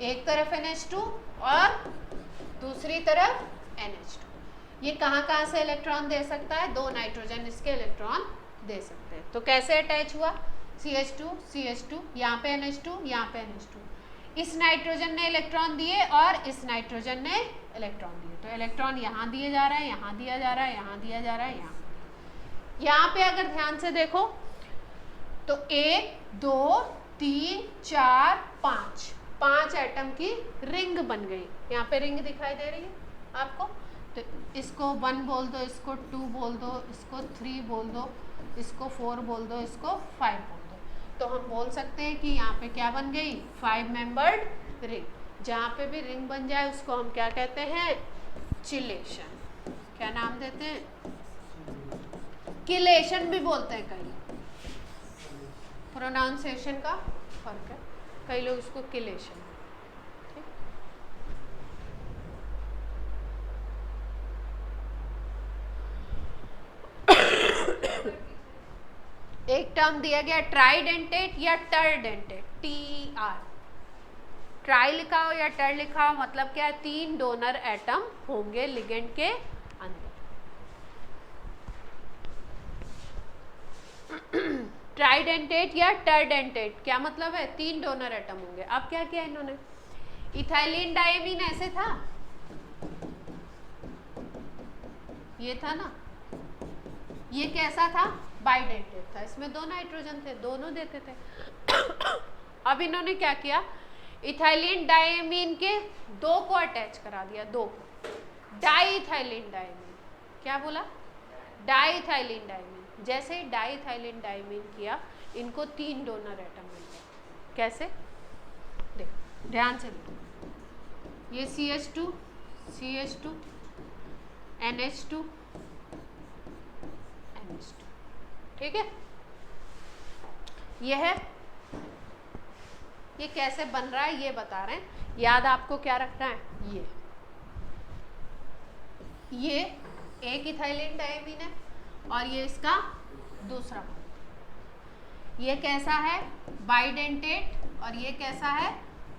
एक तरफ NH2 और दूसरी तरफ NH2। ये कहाँ से इलेक्ट्रॉन दे सकता है? 2 नाइट्रोजन इसके इलेक्ट्रॉन दे सकते हैं। तो कैसे अटैच हुआ? CH2 यहाँ पे NH2, यहाँ पे NH2। इस नाइट्रोजन ने इलेक्ट्रॉन दिए और इस नाइट्रोजन ने इलेक्ट्रॉन दिए, तो इलेक्ट्रॉन यहाँ दिए जा रहा है, यहाँ दिया जा रहा है, यहाँ दिया जा रहा है, यहाँ पे अगर ध्यान से देखो तो 1 2 3 4 5 एटम की रिंग बन गई। यहाँ पे रिंग दिखाई दे रही है आपको, तो इसको 1 बोल दो, इसको 2 बोल दो, इसको 3 बोल दो, इसको 4 बोल दो, इसको 5 बोल दो। तो हम बोल सकते हैं कि यहाँ पे क्या बन गई? 5 मेंबर्ड रिंग। जहाँ पे भी रिंग बन जाए उसको हम क्या कहते हैं? चिलेशन। क्या नाम देते हैं? किलेशन भी बोलते हैं कई, प्रोनाउंसिएशन का फर्क है, कई लोग इसको किलेशन। एक टर्म दिया गया ट्राइडेंटेट या टर्डेंटेट, TR। ट्राई लिखा हो या टर लिखा हो मतलब क्या है? 3 डोनर एटम होंगे लिगेंड के अंदर। ट्राइडेंटेट या टर्डेंटेट क्या मतलब है? 3 डोनर एटम होंगे। अब क्या किया इन्होंने? इथाइलिन डाइमीन ऐसे था, ये था ना, ये कैसा था? बाइडेंटेट था, इसमें 2 नाइट्रोजन थे, दोनों देते थे। अब इन्होंने क्या किया? इथाइलिन डाइमीन के 2 को अटैच करा दिया, 2 को, डाइइथाइलिन डाइमीन। क्या बोला? डाइइथाइलिन डाइमीन। जैसे ही डाइइथाइलिन डाइमीन किया, इनको 3 डोनर एटम मिल गए। कैसे? देखो ध्यान से देखो, ये CH2 NH2 NH2, ठीक है? ये है, ये कैसे बन रहा है ये बता रहे हैं। याद आपको क्या रखना है? ये एक इथाइलिन डाइमीन है और ये इसका दूसरा। ये कैसा है? बाइडेंटेट, और ये कैसा है?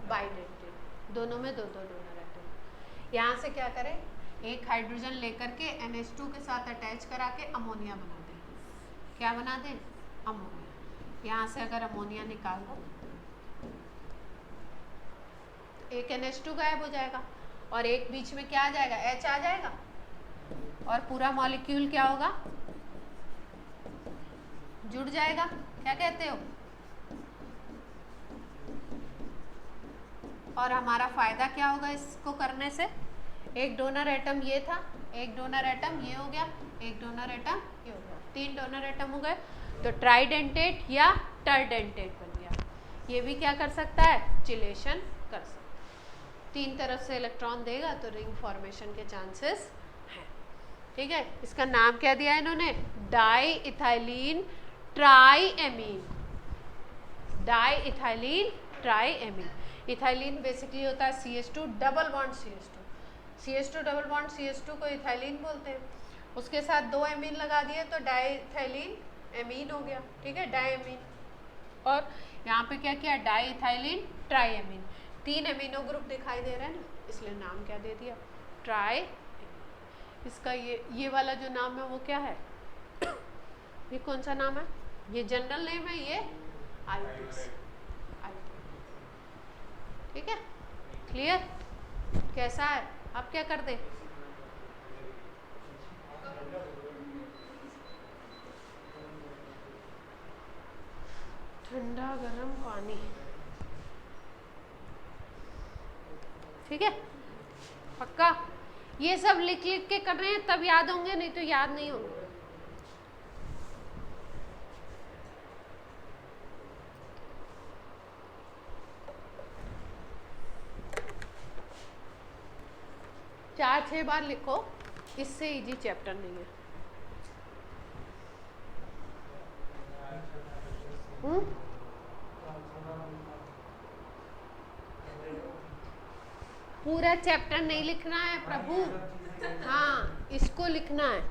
बाइडेंटेट। दोनों में 2-2 डोनर एटम। यहाँ से क्या करें? एक हाइड्रोजन लेकर के NH2 के साथ अटैच करा के अमोनिया बना दें। क्या बना दें? अमोनिया। यहाँ से अगर अमोनिया निकाल दो, एक NH2 गायब हो जाएगा और एक बीच में क्या आ जाएगा? H आ जाएगा और पूरा मॉलिक्यूल क्या होगा? जुड़ जाएगा। क्या कहते हो? और हमारा फायदा क्या होगा इसको करने से? एक डोनर एटम ये था, एक डोनर एटम ये हो गया, एक डोनर एटम ये हो गया, 3 डोनर एटम हो गए, तो ट्राइडेंटेट या टर्डेंटेट बन गया। ये भी क्या कर सकता है? चिलेशन कर सकता है। 3 तरफ से इलेक्ट्रॉन देगा तो रिंग फॉर्मेशन के चांसेस हैं, ठीक है? इसका नाम क्या दिया इन्होंने? डाइइथाइलिन ट्राइएमीन। डाइइथाइलिन ट्राइएमीन। इथाइलिन बेसिकली होता है CH2 double bond CH2 double bond CH2 को इथाइलिन बोलते हैं। उसके साथ 2 एमीन लगा दिए तो डाइइथाइलिन एमीन हो गया, ठीक है? डाइएमीन। और यहाँ पे क्या किया? डाइइथाइलिन ट्राइएमीन। 3 एमिनो ग्रुप दिखाई दे रहा है ना, इसलिए नाम क्या दे दिया? ट्राई। इसका ये वाला जो नाम है वो क्या है? ये कौन सा नाम है? ये जनरल नेम है, ये आल्किस। ठीक है? क्लियर? कैसा है? अब क्या कर दे? ठंडा गरम पानी, ठीक है? पक्का? ये सब लिख लिख के कर रहे हैं तब याद होंगे, नहीं तो याद नहीं होंगे। 4-6 बार लिखो, इससे इजी चैप्टर नहीं है। पूरा चैप्टर नहीं लिखना है प्रभु, हाँ इसको लिखना है।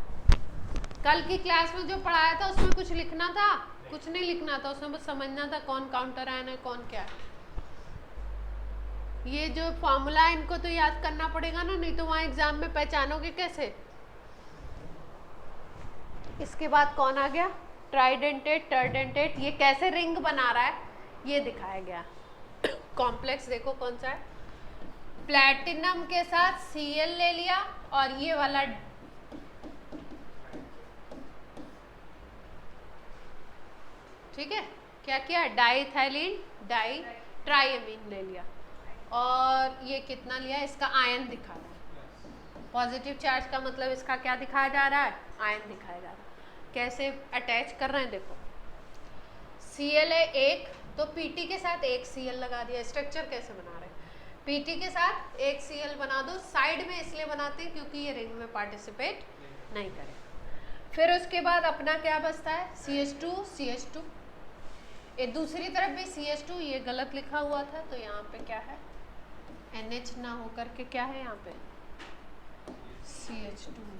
कल की क्लास में जो पढ़ाया था उसमें कुछ लिखना था? कुछ नहीं लिखना था, उसमें बस समझना था कौन काउंटर आयन है कौन क्या है। ये जो फॉर्मूला है इनको तो याद करना पड़ेगा ना, नहीं तो वहाँ एग्जाम में पहचानोगे कैसे। इसके बाद कौन आ गया? ट्राइडेंटेट, टर्डेंटेट। ये कैसे रिंग बना रहा है ये दिखाया गया। कॉम्प्लेक्स देखो कौन सा है, प्लैटिनम के साथ Cl ले लिया और ये वाला ठीक है, क्या किया, डाइथाइलिन डाई ट्राइएमीन ले लिया और ये कितना लिया, इसका आयन दिखा रहा है। पॉजिटिव चार्ज का मतलब इसका क्या दिखाया जा रहा है, आयन दिखाया जा रहा है। कैसे अटैच कर रहे हैं देखो, Cl है एक, तो Pt के साथ एक Cl लगा दिया। स्ट्रक्चर कैसे बना रहे हैं, Pt के साथ एक Cl बना दो। साइड में इसलिए बनाते हैं क्योंकि ये रिंग में पार्टिसिपेट नहीं करेगा। फिर उसके बाद अपना क्या बचता है, CH2 CH2। ये दूसरी तरफ भी CH2, ये गलत लिखा हुआ था तो यहाँ पे क्या है, NH ना होकर के क्या है यहाँ पे CH2 है।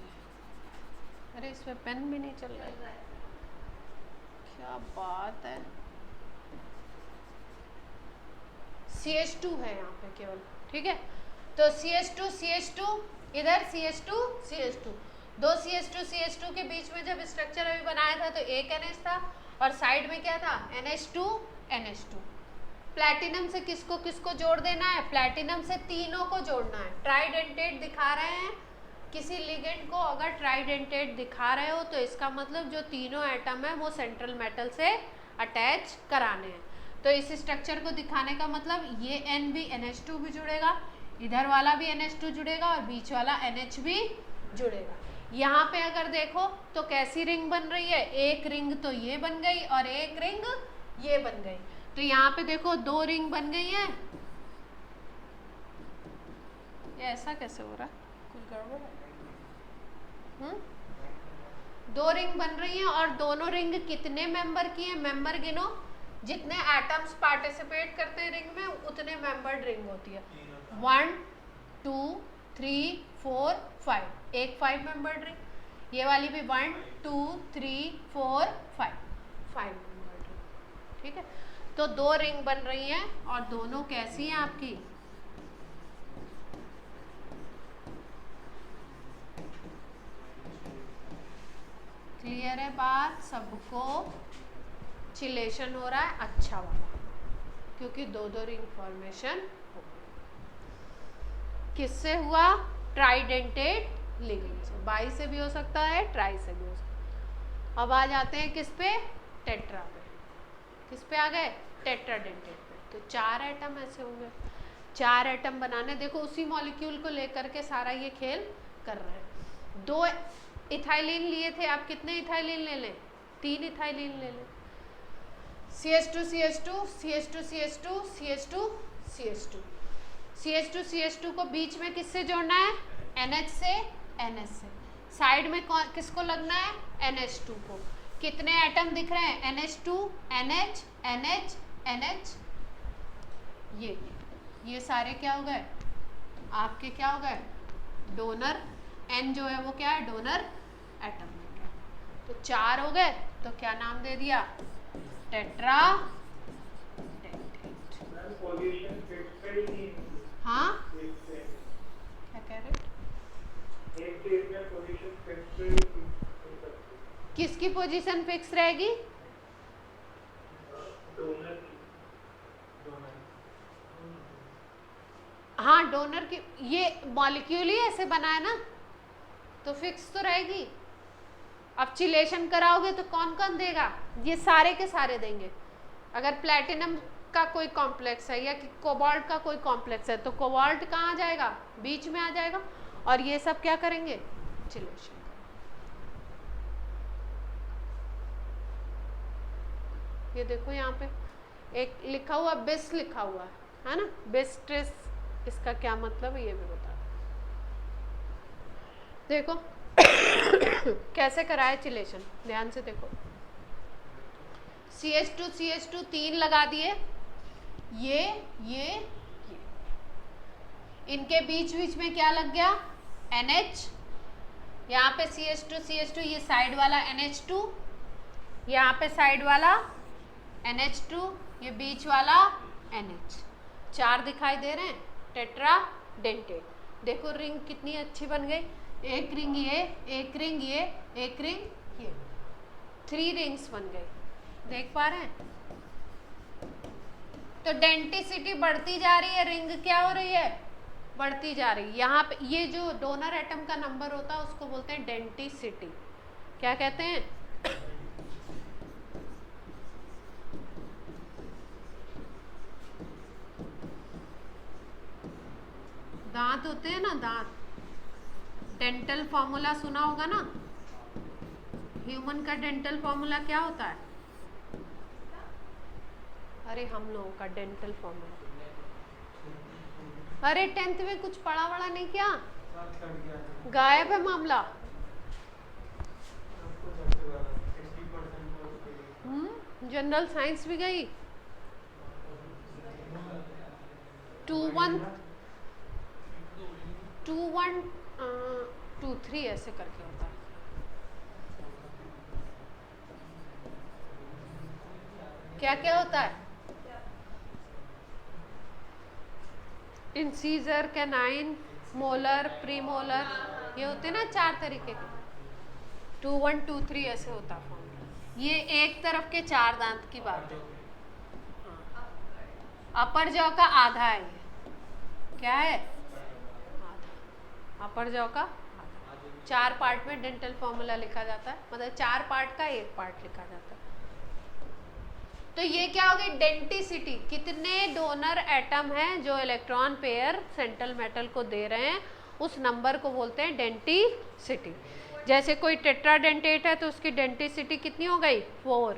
अरे इसमें पेन भी नहीं चल रहा है, क्या बात है। CH2 है यहाँ पे केवल, ठीक है। तो CH2 CH2, इधर CH2 CH2, दो CH2 के बीच में जब स्ट्रक्चर अभी बनाया था तो एक NH था और साइड में क्या था, NH2 NH2। प्लैटिनम से किसको किसको जोड़ देना है, प्लैटिनम से तीनों को जोड़ना है। ट्राइडेंटेट दिखा रहे हैं, किसी लिगेंड को अगर ट्राइडेंटेट दिखा रहे हो तो इसका मतलब जो तीनों एटम है वो सेंट्रल मेटल से अटैच कराने हैं। तो इस स्ट्रक्चर को दिखाने का मतलब ये N भी NH2 भी जुड़ेगा, इधर वाला भी NH2 जुड़ेगा और बीच वाला NH भी जुड़ेगा। यहाँ पे अगर देखो तो कैसी रिंग बन रही है, एक रिंग तो ये बन गई और एक रिंग ये बन गई। तो यहाँ पे देखो दो रिंग बन गई हैं। ये ऐसा कैसे हो रहा है, कुछ गड़बड़ है। दो रिंग बन रही हैं और दोनों रिंग कितने मेंबर की है, मेंबर गिनो। जितने एटम्स पार्टिसिपेट करते हैं रिंग में उतने मेंबर्ड रिंग होती है। 1 2 3 4 5, एक 5 मेंबर्ड रिंग। ये वाली भी 1 2 3 4 5 मेंबर्ड रिंग, ठीक है। तो दो रिंग बन रही हैं और दोनों कैसी हैं आपकी, क्लियर है बात सबको। चिलेशन हो रहा है अच्छा वाला, क्योंकि दो दो रिंग फॉर्मेशन हो। किससे हुआ, ट्राइडेंटेट लिगेंड से। बाई से भी हो सकता है, ट्राई से भी हो सकता है। अब आ जाते हैं किस पे, टेट्रा पे। किस पे आ गए, टेट्राडेंटेट पे। तो 4 एटम ऐसे होंगे, 4 एटम बनाने। देखो उसी मॉलिक्यूल को लेकर के सारा ये खेल कर रहे हैं। 2 इथाइलिन लिए थे, आप कितने इथाइलिन ले लें, 3 इथाइलिन ले लें। CH2 CH2 CH2 CH2 CH2 CH2 CH2 CH2 को बीच में किससे जोड़ना है, NH से NH से। साइड में कौन किसको लगना है, NH2 को। कितने एटम दिख रहे हैं, NH2 NH NH NH। ये सारे क्या हो गए आपके, क्या हो गए, डोनर। N जो है वो क्या है, डोनर एटम हो गया। तो 4 हो गए, तो क्या नाम दे दिया, टेट्रा डेंटेट। हाँ क्या कह रहे, किसकी पोजीशन फिक्स रहेगी, हाँ डोनर की। ये मॉलिक्यूल ही ऐसे बना है ना, तो फिक्स तो रहेगी। अब चिलेशन कराओगे तो कौन कौन देगा, ये सारे के सारे देंगे। अगर प्लैटिनम का कोई कॉम्प्लेक्स है या कि कोबाल्ट का कोई कॉम्प्लेक्स है तो कोबाल्ट कहाँ आ जाएगा, बीच में आ जाएगा। और ये सब क्या करेंगे, चिलेशन। ये देखो यहाँ पे एक लिखा हुआ बिस लिखा हुआ है ना, बिस ट्रेस, इसका क्या मतलब है ये भी बता देखो कैसे कराए चिलेशन, ध्यान से देखो। CH2 3 लगा दिए, ये इनके बीच बीच में क्या लग गया, NH। यहाँ पे CH2 ये साइड वाला NH2, यहाँ पे साइड वाला NH2, ये बीच वाला NH। 4 दिखाई दे रहे हैं, टेट्रा डेंटेट। देखो रिंग कितनी अच्छी बन गई, एक रिंग ये, एक रिंग ये, एक रिंग ये, 3 रिंग्स बन गई, देख पा रहे हैं। तो डेंटिसिटी बढ़ती जा रही है, रिंग क्या हो रही है, बढ़ती जा रही है। यहाँ पे ये जो डोनर एटम का नंबर होता है उसको बोलते हैं डेंटिसिटी। क्या कहते हैं, दांत होते हैं ना, दांत, डेंटल फॉर्मूला सुना होगा ना, ह्यूमन का डेंटल फॉर्मूला क्या होता है, अरे हम लोगों का डेंटल फॉर्मूला, अरे 10th में कुछ पढ़ा वड़ा नहीं क्या, गायब है मामला। जनरल साइंस भी गई। 2 1 2 1 2 3 ऐसे करके होता है। क्या क्या होता है, इंसीजर, कैनाइन, मोलर, प्रीमोलर, ये होते हैं ना 4 तरीके के। 2 1 2 3 ऐसे होता है फॉर्मूला। ये एक तरफ के 4 दांत की बात है। अपर जॉ का आधा है ये, क्या है, आधा, अपर जॉ का आधा। 4 पार्ट में डेंटल फॉर्मूला लिखा जाता है, मतलब 4 पार्ट का 1 पार्ट लिखा जाता है। तो ये क्या होगी, डेंटिसिटी, कितने डोनर एटम हैं जो इलेक्ट्रॉन पेयर सेंट्रल मेटल को दे रहे हैं, उस नंबर को बोलते हैं डेंटिसिटी। जैसे कोई टेट्राडेंटेट है तो उसकी डेंटिसिटी कितनी हो गई, 4।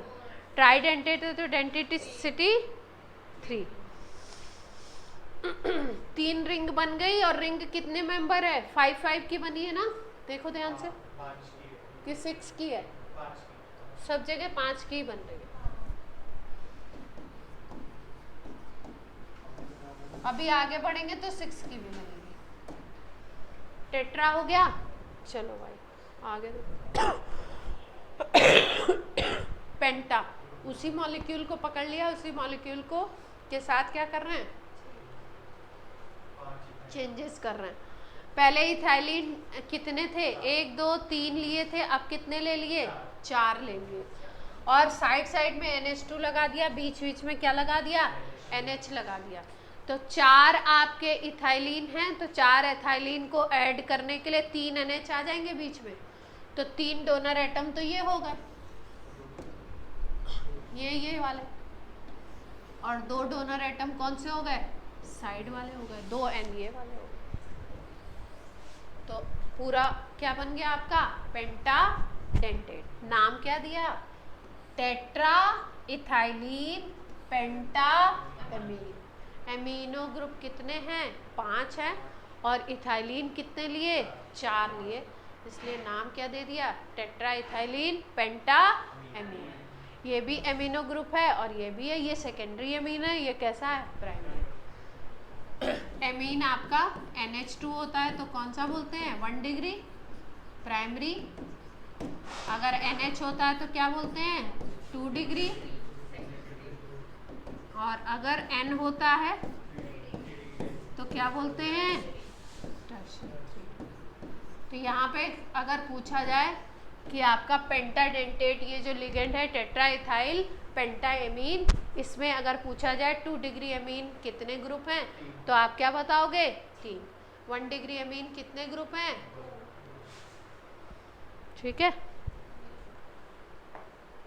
ट्राइडेंटेट है तो डेंटिसिटी 3। 3 रिंग बन गई, और रिंग कितने मेंबर है, 5 5 की बनी है ना, देखो ध्यान से, कि 6 की है, सब जगह 5 की बन रही है। अभी आगे बढ़ेंगे तो 6 की भी बनेगी। टेट्रा हो गया, चलो भाई आगे पेंटा, उसी मॉलिक्यूल को पकड़ लिया, उसी मॉलिक्यूल को के साथ क्या कर रहे हैं, चेंजेस कर रहे हैं। पहले इथाइलिन कितने थे, 1 2 3 लिए थे, अब कितने ले लिए, 4 ले लिए, और साइड साइड में NH2 लगा दिया, बीच बीच में क्या लगा दिया, NH लगा दिया। तो 4 आपके इथाइलिन हैं, तो 4 इथाइलिन को ऐड करने के लिए 3 NH आ जाएंगे बीच में, तो 3 डोनर एटम तो ये होगा, ये वाले, और 2 डोनर एटम कौन से हो गए, साइड वाले हो गए, 2 N ये वाले हो गए। तो पूरा क्या बन गया आपका, पेंटाडेंटेट। नाम क्या दिया, टेट्रा इथाइलिन पेंटाएमीन। एमिनो ग्रुप कितने हैं, 5 हैं, और इथाइलिन कितने लिए, 4 लिए, इसलिए नाम क्या दे दिया, टेट्रा इथाइलिन पेंटाएमीन। ये भी एमिनो ग्रुप है और ये भी है, ये सेकेंडरी एमीन है, ये कैसा है, प्राइमरी। एमीन आपका NH2 होता है तो कौन सा बोलते हैं, 1 डिग्री प्राइमरी। अगर NH होता है तो क्या बोलते हैं, 2 डिग्री, और अगर N होता है तो क्या बोलते हैं, टर्शियरी। तो यहाँ पे अगर पूछा जाए कि आपका पेंटाडेंटेट, ये जो लिगेंड है टेट्रा इथाइल पेंटाएमीन, इसमें अगर पूछा जाए 2 डिग्री एमीन कितने ग्रुप हैं, तो आप क्या बताओगे, 3। 1 डिग्री एमीन कितने ग्रुप हैं, ठीक है,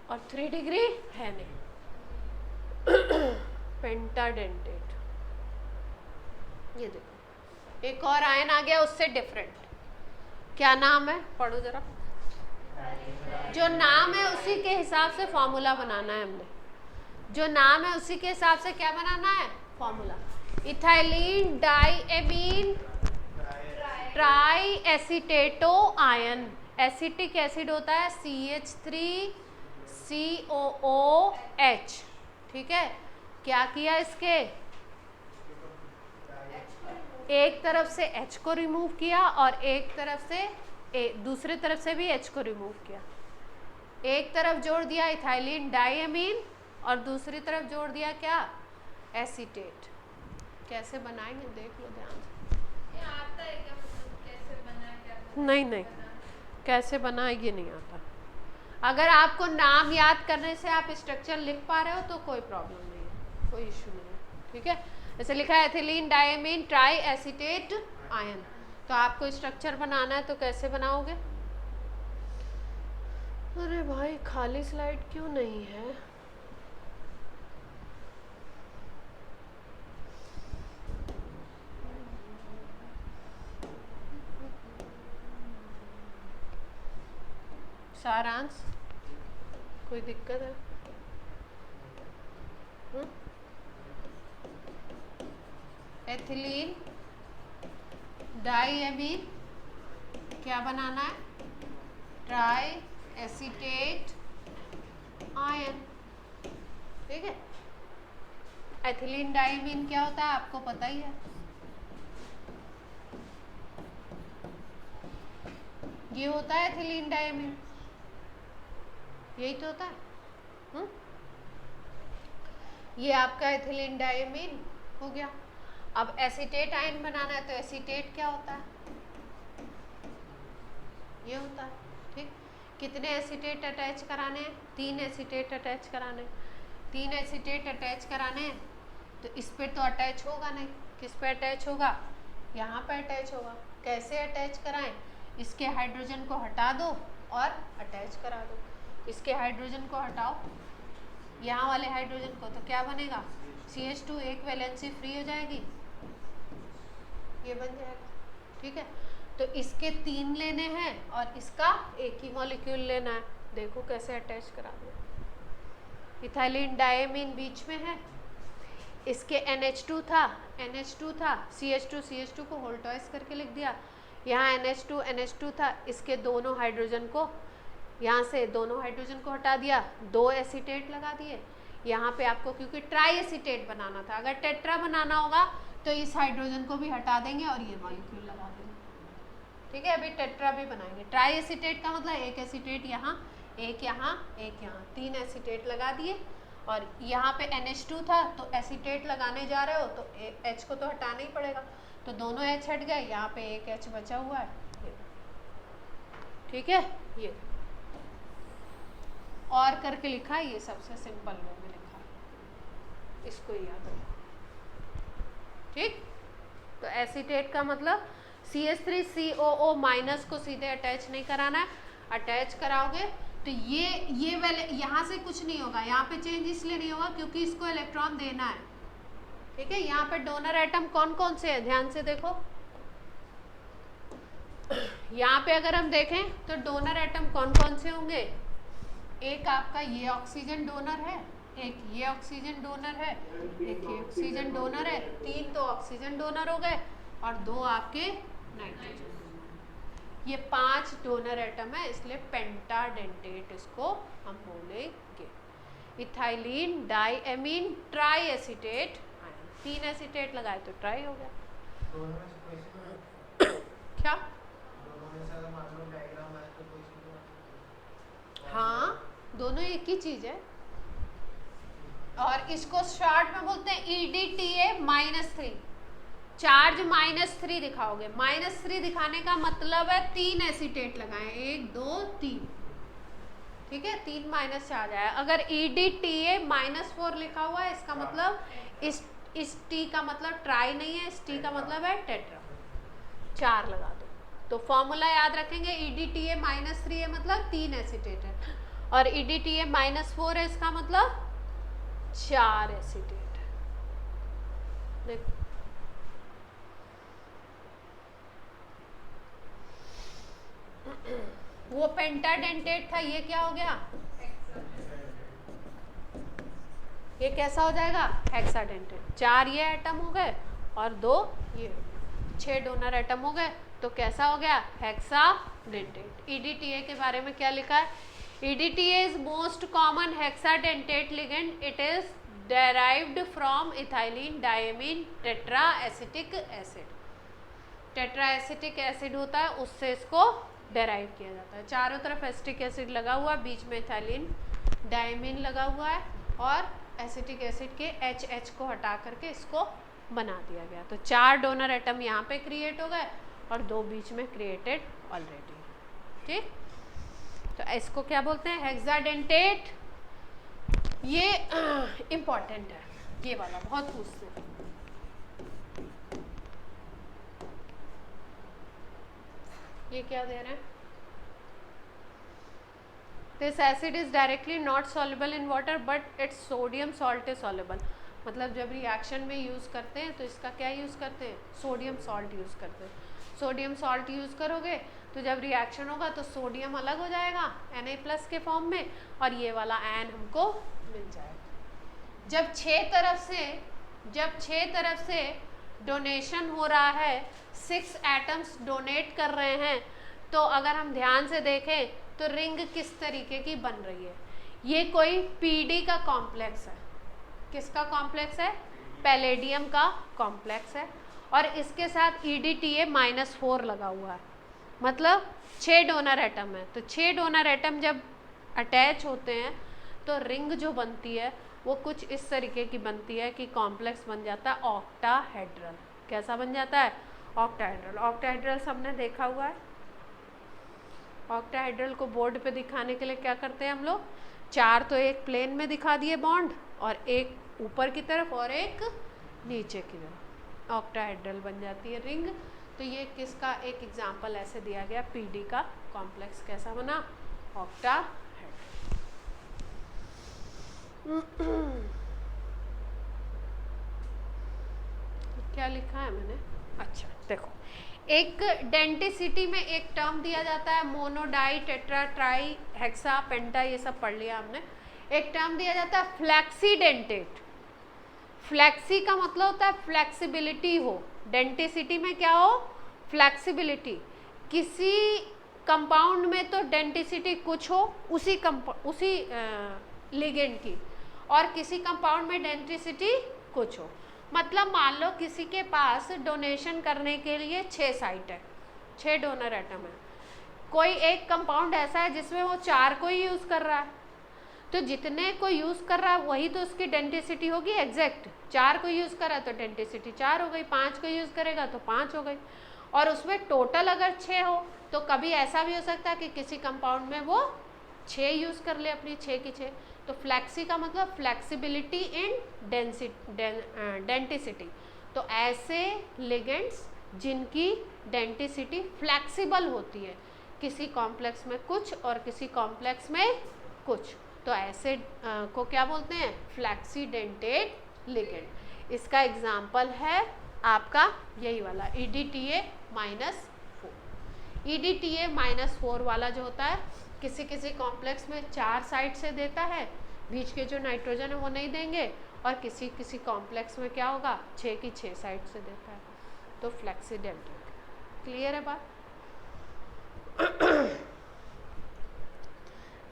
और 3 डिग्री है नहीं। पेंटाडेंटेट, ये देखो एक और आयन आ गया उससे डिफरेंट, क्या नाम है, पढ़ो जरा, जो नाम है उसी के हिसाब से फॉर्मूला बनाना है हमने, जो नाम है उसी के हिसाब से क्या बनाना है, formula. Ethylene diamine tri acetato ion. Acetic acid होता है CH3COOH, ठीक है। क्या किया इसके, एक तरफ से H को रिमूव किया और एक तरफ से दूसरे तरफ से भी H को रिमूव किया। एक तरफ जोड़ दिया इथाइलिन डाइएमीन और दूसरी तरफ जोड़ दिया क्या, एसीटेट। कैसे बनाएंगे देख लो ध्यान से। ये आता है क्या, मतलब कैसे बना, क्या नहीं नहीं, कैसे बना ये नहीं आता। अगर आपको नाम याद करने से आप स्ट्रक्चर लिख पा रहे हो तो कोई प्रॉब्लम नहीं है, कोई इशू नहीं है, ठीक है। जैसे लिखा है ethylene diamine try acetate ion, तो आपको स्ट्रक्चर बनाना है तो कैसे बनाओगे। अरे भाई खाली स्लाइड क्यों नहीं है। सारांश, कोई दिक्कत है? एथिलीन डाइएमीन क्या बनाना है, ट्राई एसीटेट आयन, ठीक है। एथिलीन डाइएमीन क्या होता है आपको पता ही है, ये होता है एथिलीन डाइएमीन, यही तो होता है। ये आपका एथिलीन डाइएमीन हो गया। अब एसीटेट आयन बनाना है तो एसीटेट क्या होता है, ये होता है, ठीक। कितने एसीटेट अटैच कराने हैं, 3 एसीटेट अटैच कराने हैं। 3 एसीटेट अटैच कराने हैं तो इस पे तो अटैच होगा नहीं, किस पे अटैच होगा, यहाँ पे अटैच होगा। कैसे अटैच कराएं, इसके हाइड्रोजन को हटा दो और अटैच करा दो। इसके हाइड्रोजन को हटाओ, यहाँ वाले हाइड्रोजन को, तो क्या बनेगा, CH2 एक वैलेंसी फ्री हो जाएगी, ये बन जाएगा, ठीक है। तो इसके 3 लेने हैं और इसका एक ही मॉलिक्यूल लेना है। देखो कैसे अटैच करा दो। इथाइलिन डाइएमीन बीच में है, इसके NH2 था, CH2 को होल्टॉइस करके लिख दिया। यहाँ NH2 था, इसके दोनों हाइड्रोजन को, यहाँ से दोनों हाइड्रोजन को हटा दिया, 2 एसीटेट लगा दिए। यहाँ पे आपको क्योंकि ट्राई एसीटेट बनाना था, अगर टेट्रा बनाना होगा तो इस हाइड्रोजन को भी हटा देंगे और ये मॉलिक्यूल लगा देंगे, ठीक है। अभी टेट्रा भी बनाएंगे। ट्राई एसीटेट का मतलब एक एसीटेट यहाँ, एक यहाँ, एक यहाँ, 3 एसीटेट लगा दिए। और यहाँ पे NH2 था तो एसीटेट लगाने जा रहे हो तो H को तो हटाना ही पड़ेगा, तो दोनों H हट गए, यहाँ पे एक H बचा हुआ है, ठीक है। ये और करके लिखा है, ये सबसे सिंपल वे में लिखा है, इसको याद रखो, ठीक। तो एसीटेट का मतलब CH3COO माइनस को सीधे अटैच नहीं कराना है, अटैच कराओगे तो ये वाले यहाँ से कुछ नहीं होगा, यहाँ पे चेंज इसलिए नहीं होगा क्योंकि इसको इलेक्ट्रॉन देना है, ठीक है। यहाँ पे डोनर एटम कौन कौन से हैं, ध्यान से देखो। यहाँ पे अगर हम देखें तो डोनर एटम कौन कौन से होंगे, एक आपका ये ऑक्सीजन डोनर है, एक ये ऑक्सीजन डोनर है, एक ये ऑक्सीजन डोनर है, 3 तो ऑक्सीजन डोनर हो गए और 2 आपके नाइट्रोजन डोनर। ये 5 डोनर एटम है, इसलिए पेंटाडेंटेट इसको हम बोलेंगे। Ethylene diamine try acetate ion, 3 acetate लगाए तो ट्राई हो गया। क्या, हाँ दोनों एक ही चीज है, और इसको शॉर्ट में बोलते हैं EDTA-3, चार्ज -3 दिखाओगे। -3 दिखाने का मतलब है 3 एसीटेट लगाए, 1 2 3, ठीक है, 3 माइनस चार्ज आया। अगर EDTA-4 लिखा हुआ है इसका मतलब इस T का मतलब ट्राई नहीं है, इस T का मतलब है टेट्रा, 4 लगा दो। तो फॉर्मूला याद रखेंगे, EDTA-3 है मतलब 3 एसीटेट है, और EDTA-4 है इसका मतलब 4 एसीटेट है। देखो वो पेंटाडेंटेट था, ये क्या हो गया, ये कैसा हो जाएगा, हेक्साडेंटेट। 4 ये एटम हो गए और 2 ये हो गए। 6 डोनर एटम हो गए तो कैसा हो गया, हेक्साडेंटेट। EDTA के बारे में क्या लिखा है, EDTA is most common hexadentate ligand, it is derived from ethylene diamine tetra acetic acid. Tetra acetic acid होता है, उससे इसको डेराइव किया जाता है। चारों तरफ एसिटिक एसिड लगा हुआ, बीच में इथाइलिन डायमीन लगा हुआ है और एसिटिक एसिड के HH को हटा करके इसको बना दिया गया। तो 4 डोनर एटम यहाँ पे क्रिएट हो गए और 2 बीच में क्रिएटेड ऑलरेडी। ठीक, तो इसको क्या बोलते हैं, हेक्साडेंटेट। ये इम्पॉर्टेंट है, ये वाला बहुत पूछते हैं। ये क्या दे रहे हैं, this acid is directly not soluble in water but it's sodium salt is soluble. मतलब जब रिएक्शन में यूज़ करते हैं तो इसका क्या यूज़ करते हैं, सोडियम सॉल्ट यूज़ करते हैं। सोडियम सॉल्ट यूज़ करोगे तो जब रिएक्शन होगा तो सोडियम अलग हो जाएगा Na+ के फॉर्म में और ये वाला एन हमको मिल जाएगा। जब 6 तरफ से डोनेशन हो रहा है, 6 एटम्स डोनेट कर रहे हैं, तो अगर हम ध्यान से देखें तो रिंग किस तरीके की बन रही है, ये कोई PD का कॉम्प्लेक्स है। किसका कॉम्प्लेक्स है, पैलेडियम का कॉम्प्लेक्स है और इसके साथ EDTA-4 लगा हुआ है, मतलब 6 डोनर एटम है। तो 6 डोनर एटम जब अटैच होते हैं तो रिंग जो बनती है वो कुछ इस तरीके की बनती है कि कॉम्प्लेक्स बन जाता है ऑक्टाहेड्रल। कैसा बन जाता है, ऑक्टाहेड्रल। ऑक्टाहेड्रल सबने देखा हुआ है। ऑक्टाहेड्रल को बोर्ड पे दिखाने के लिए क्या करते हैं हम लोग, 4 तो एक प्लेन में दिखा दिए बॉन्ड और एक ऊपर की तरफ और एक नीचे की तरफ, ऑक्टाहेड्रल बन जाती है रिंग। तो ये किसका एक एग्जांपल ऐसे दिया गया, PD का कॉम्प्लेक्स कैसा बना, ऑक्टाहेड्रल। क्या लिखा है मैंने, अच्छा देखो, एक डेंटिसिटी में एक टर्म दिया जाता है, mono di tetra tri hexa penta, ये सब पढ़ लिया हमने। एक टर्म दिया जाता है फ्लेक्सीडेंटेट। फ्लेक्सी का मतलब होता है फ्लेक्सिबिलिटी हो, डेंटिसिटी में क्या हो, फ्लेक्सिबिलिटी। किसी कंपाउंड में तो डेंटिसिटी कुछ हो उसी लिगेंड की, और किसी कंपाउंड में डेंटिसिटी कुछ हो। मतलब मान लो किसी के पास डोनेशन करने के लिए 6 साइट है, 6 डोनर एटम है, कोई एक कंपाउंड ऐसा है जिसमें वो 4 को ही यूज़ कर रहा है, तो जितने को यूज़ कर रहा है वही तो उसकी डेंटिसिटी होगी एग्जैक्ट। 4 को यूज़ करा तो डेंटिसिटी 4 हो गई, 5 को यूज़ करेगा तो 5 हो गई, और उसमें टोटल अगर 6 हो तो कभी ऐसा भी हो सकता है कि किसी कंपाउंड में वो 6 यूज़ कर ले अपनी 6 की 6। तो फ्लेक्सी का मतलब फ्लेक्सिबिलिटी इन डेंटिसिटी। तो ऐसे लिगेंड्स जिनकी डेंटिसिटी फ्लेक्सिबल होती है, किसी कॉम्प्लेक्स में कुछ और किसी कॉम्प्लेक्स में कुछ, तो ऐसे को क्या बोलते हैं, फ्लेक्सीडेंटेट लिगेंड। इसका एग्जाम्पल है आपका यही वाला EDTA-4। EDTA-4 वाला जो होता है किसी किसी कॉम्प्लेक्स में 4 साइड से देता है, बीच के जो नाइट्रोजन है वो नहीं देंगे, और किसी किसी कॉम्प्लेक्स में क्या होगा 6 की 6 साइड से देता है, तो फ्लेक्सीडेंटेट। क्लियर है बात।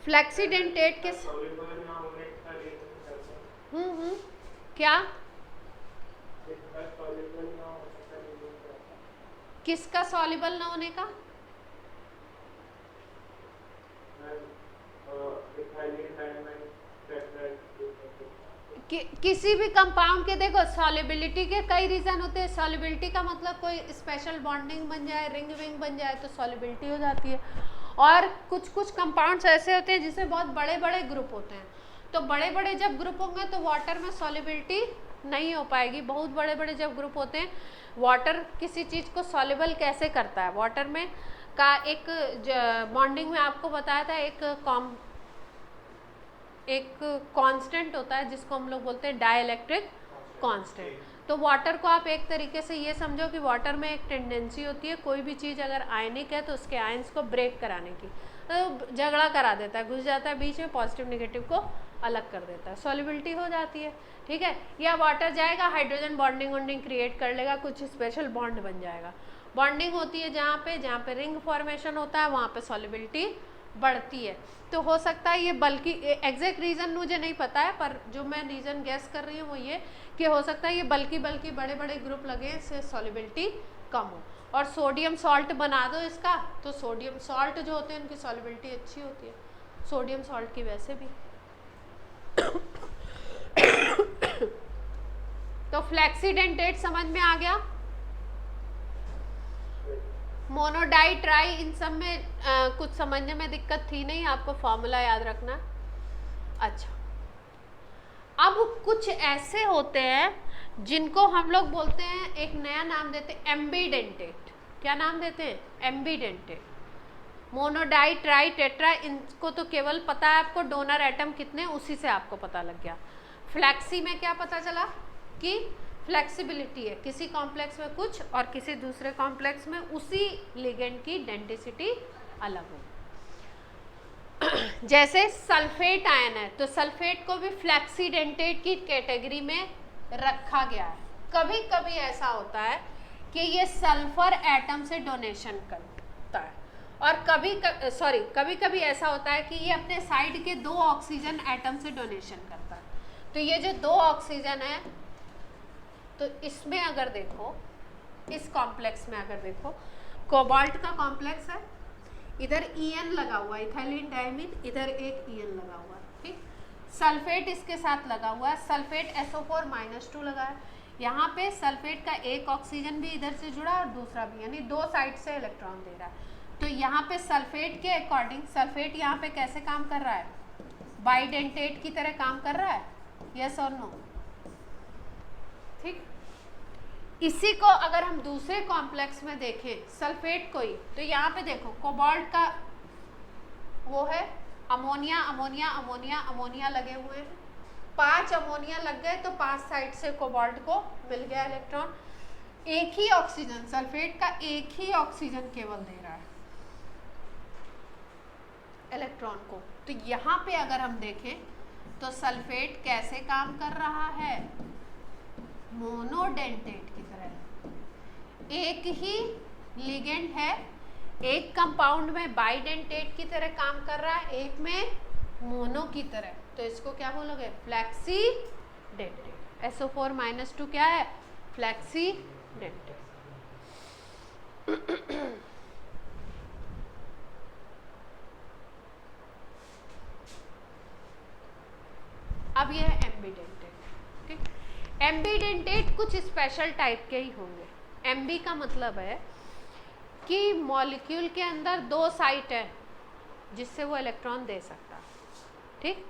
फ्लेक्सीडेंटेट के क्या, किसका सॉल्युबल ना होने का, किसी भी कंपाउंड के देखो सॉल्युबिलिटी के कई रीजन होते हैं। सॉल्युबिलिटी का मतलब कोई स्पेशल बॉन्डिंग बन जाए, रिंग विंग बन जाए तो सॉल्युबिलिटी हो जाती है। और कुछ कुछ कंपाउंड्स ऐसे होते हैं जिसमें बहुत बड़े बड़े ग्रुप होते हैं, तो बड़े बड़े जब ग्रुप होंगे तो वाटर में सॉल्युबिलिटी नहीं हो पाएगी। बहुत बड़े बड़े जब ग्रुप होते हैं, वाटर किसी चीज़ को सॉल्युबल कैसे करता है, वाटर में का एक बॉन्डिंग में आपको बताया था एक कांस्टेंट होता है जिसको हम लोग बोलते हैं डाइलेक्ट्रिक कांस्टेंट। तो वाटर को आप एक तरीके से ये समझो कि वाटर में एक टेंडेंसी होती है, कोई भी चीज़ अगर आयनिक है तो उसके आयंस को ब्रेक कराने की, तो झगड़ा करा देता है, घुस जाता है बीच में, पॉजिटिव नेगेटिव को अलग कर देता है, सॉल्युबिलिटी हो जाती है, ठीक है। या वाटर जाएगा, हाइड्रोजन बॉन्डिंग वॉन्डिंग क्रिएट कर लेगा, कुछ स्पेशल बॉन्ड बन जाएगा। बॉन्डिंग होती है जहाँ पे रिंग फॉर्मेशन होता है वहाँ पे सॉल्युबिलिटी बढ़ती है। तो हो सकता है ये बल्कि एग्जैक्ट रीज़न मुझे नहीं पता है, पर जो मैं रीज़न गैस कर रही हूँ वो ये कि हो सकता है ये बल्कि बड़े बड़े ग्रुप लगे इससे सॉल्युबिलिटी कम हो। और सोडियम सॉल्ट बना दो इसका, तो सोडियम सॉल्ट जो होते हैं उनकी सॉल्युबिलिटी अच्छी होती है, सोडियम सॉल्ट की वैसे भी। तो फ्लेक्सीडेंटेट समझ में आ गया। मोनोडाई ट्राई इन सब में कुछ समझने में दिक्कत थी नहीं, आपको फॉर्मूला याद रखना। अच्छा, अब कुछ ऐसे होते हैं जिनको हम लोग बोलते हैं, एक नया नाम देते हैं एम्बीडेंटेट। क्या नाम देते हैं? एम्बीडेंटेट। मोनोडाई ट्राई टेट्रा, इनको तो केवल पता है आपको डोनर एटम कितने, उसी से आपको पता लग गया। फ्लैक्सी में क्या पता चला कि फ्लेक्सिबिलिटी है, किसी कॉम्प्लेक्स में कुछ और किसी दूसरे कॉम्प्लेक्स में उसी लिगेंड की डेंसिटी अलग हो। जैसे सल्फेट आयन है, तो सल्फेट को भी फ्लेक्सीडेंटेट की कैटेगरी में रखा गया है। कभी कभी ऐसा होता है कि ये सल्फर एटम से डोनेशन करता है, और कभी कभी ऐसा होता है कि ये अपने साइड के 2 ऑक्सीजन एटम से डोनेशन करता है। तो ये जो 2 ऑक्सीजन है, तो इसमें अगर देखो, इस कॉम्प्लेक्स में अगर देखो, कोबाल्ट का कॉम्प्लेक्स है, इधर EN लगा हुआ है, इथाइलिन डायमीन, इधर एक EN लगा हुआ है, ठीक। सल्फेट इसके साथ लगा हुआ है, सल्फेट SO4-2 लगा है। यहाँ पे सल्फेट का एक ऑक्सीजन भी इधर से जुड़ा और दूसरा भी, यानी 2 साइड से इलेक्ट्रॉन दे रहा है। तो यहाँ पे सल्फेट के अकॉर्डिंग, सल्फेट यहाँ पे कैसे काम कर रहा है? बाइडेंटेट की तरह काम कर रहा है, यस और नो, ठीक। इसी को अगर हम दूसरे कॉम्प्लेक्स में देखें, सल्फेट को ही, तो यहाँ पे देखो कोबाल्ट का वो है, अमोनिया अमोनिया अमोनिया अमोनिया लगे हुए हैं, 5 अमोनिया लग गए, तो 5 साइड से कोबाल्ट को मिल गया इलेक्ट्रॉन। एक ही ऑक्सीजन, सल्फेट का एक ही ऑक्सीजन केवल दे रहा है इलेक्ट्रॉन को। तो यहाँ पे अगर हम देखें तो सल्फेट कैसे काम कर रहा है? मोनोडेंटेट की तरह। एक ही लिगेंड है, एक कंपाउंड में बाइडेंटेट की तरह काम कर रहा है, एक में मोनो की तरह, तो इसको क्या बोलोगे? फ्लेक्सीडेंटेट। SO4-2 क्या है? फ्लेक्सीडेंटेट। अब यह है एम्बीडेंटेट, ठीक। एम्बीडेंटेट कुछ स्पेशल टाइप के ही होंगे। एम्बी का मतलब है कि मॉलिक्यूल के अंदर 2 साइट है जिससे वो इलेक्ट्रॉन दे सकता है, ठीक।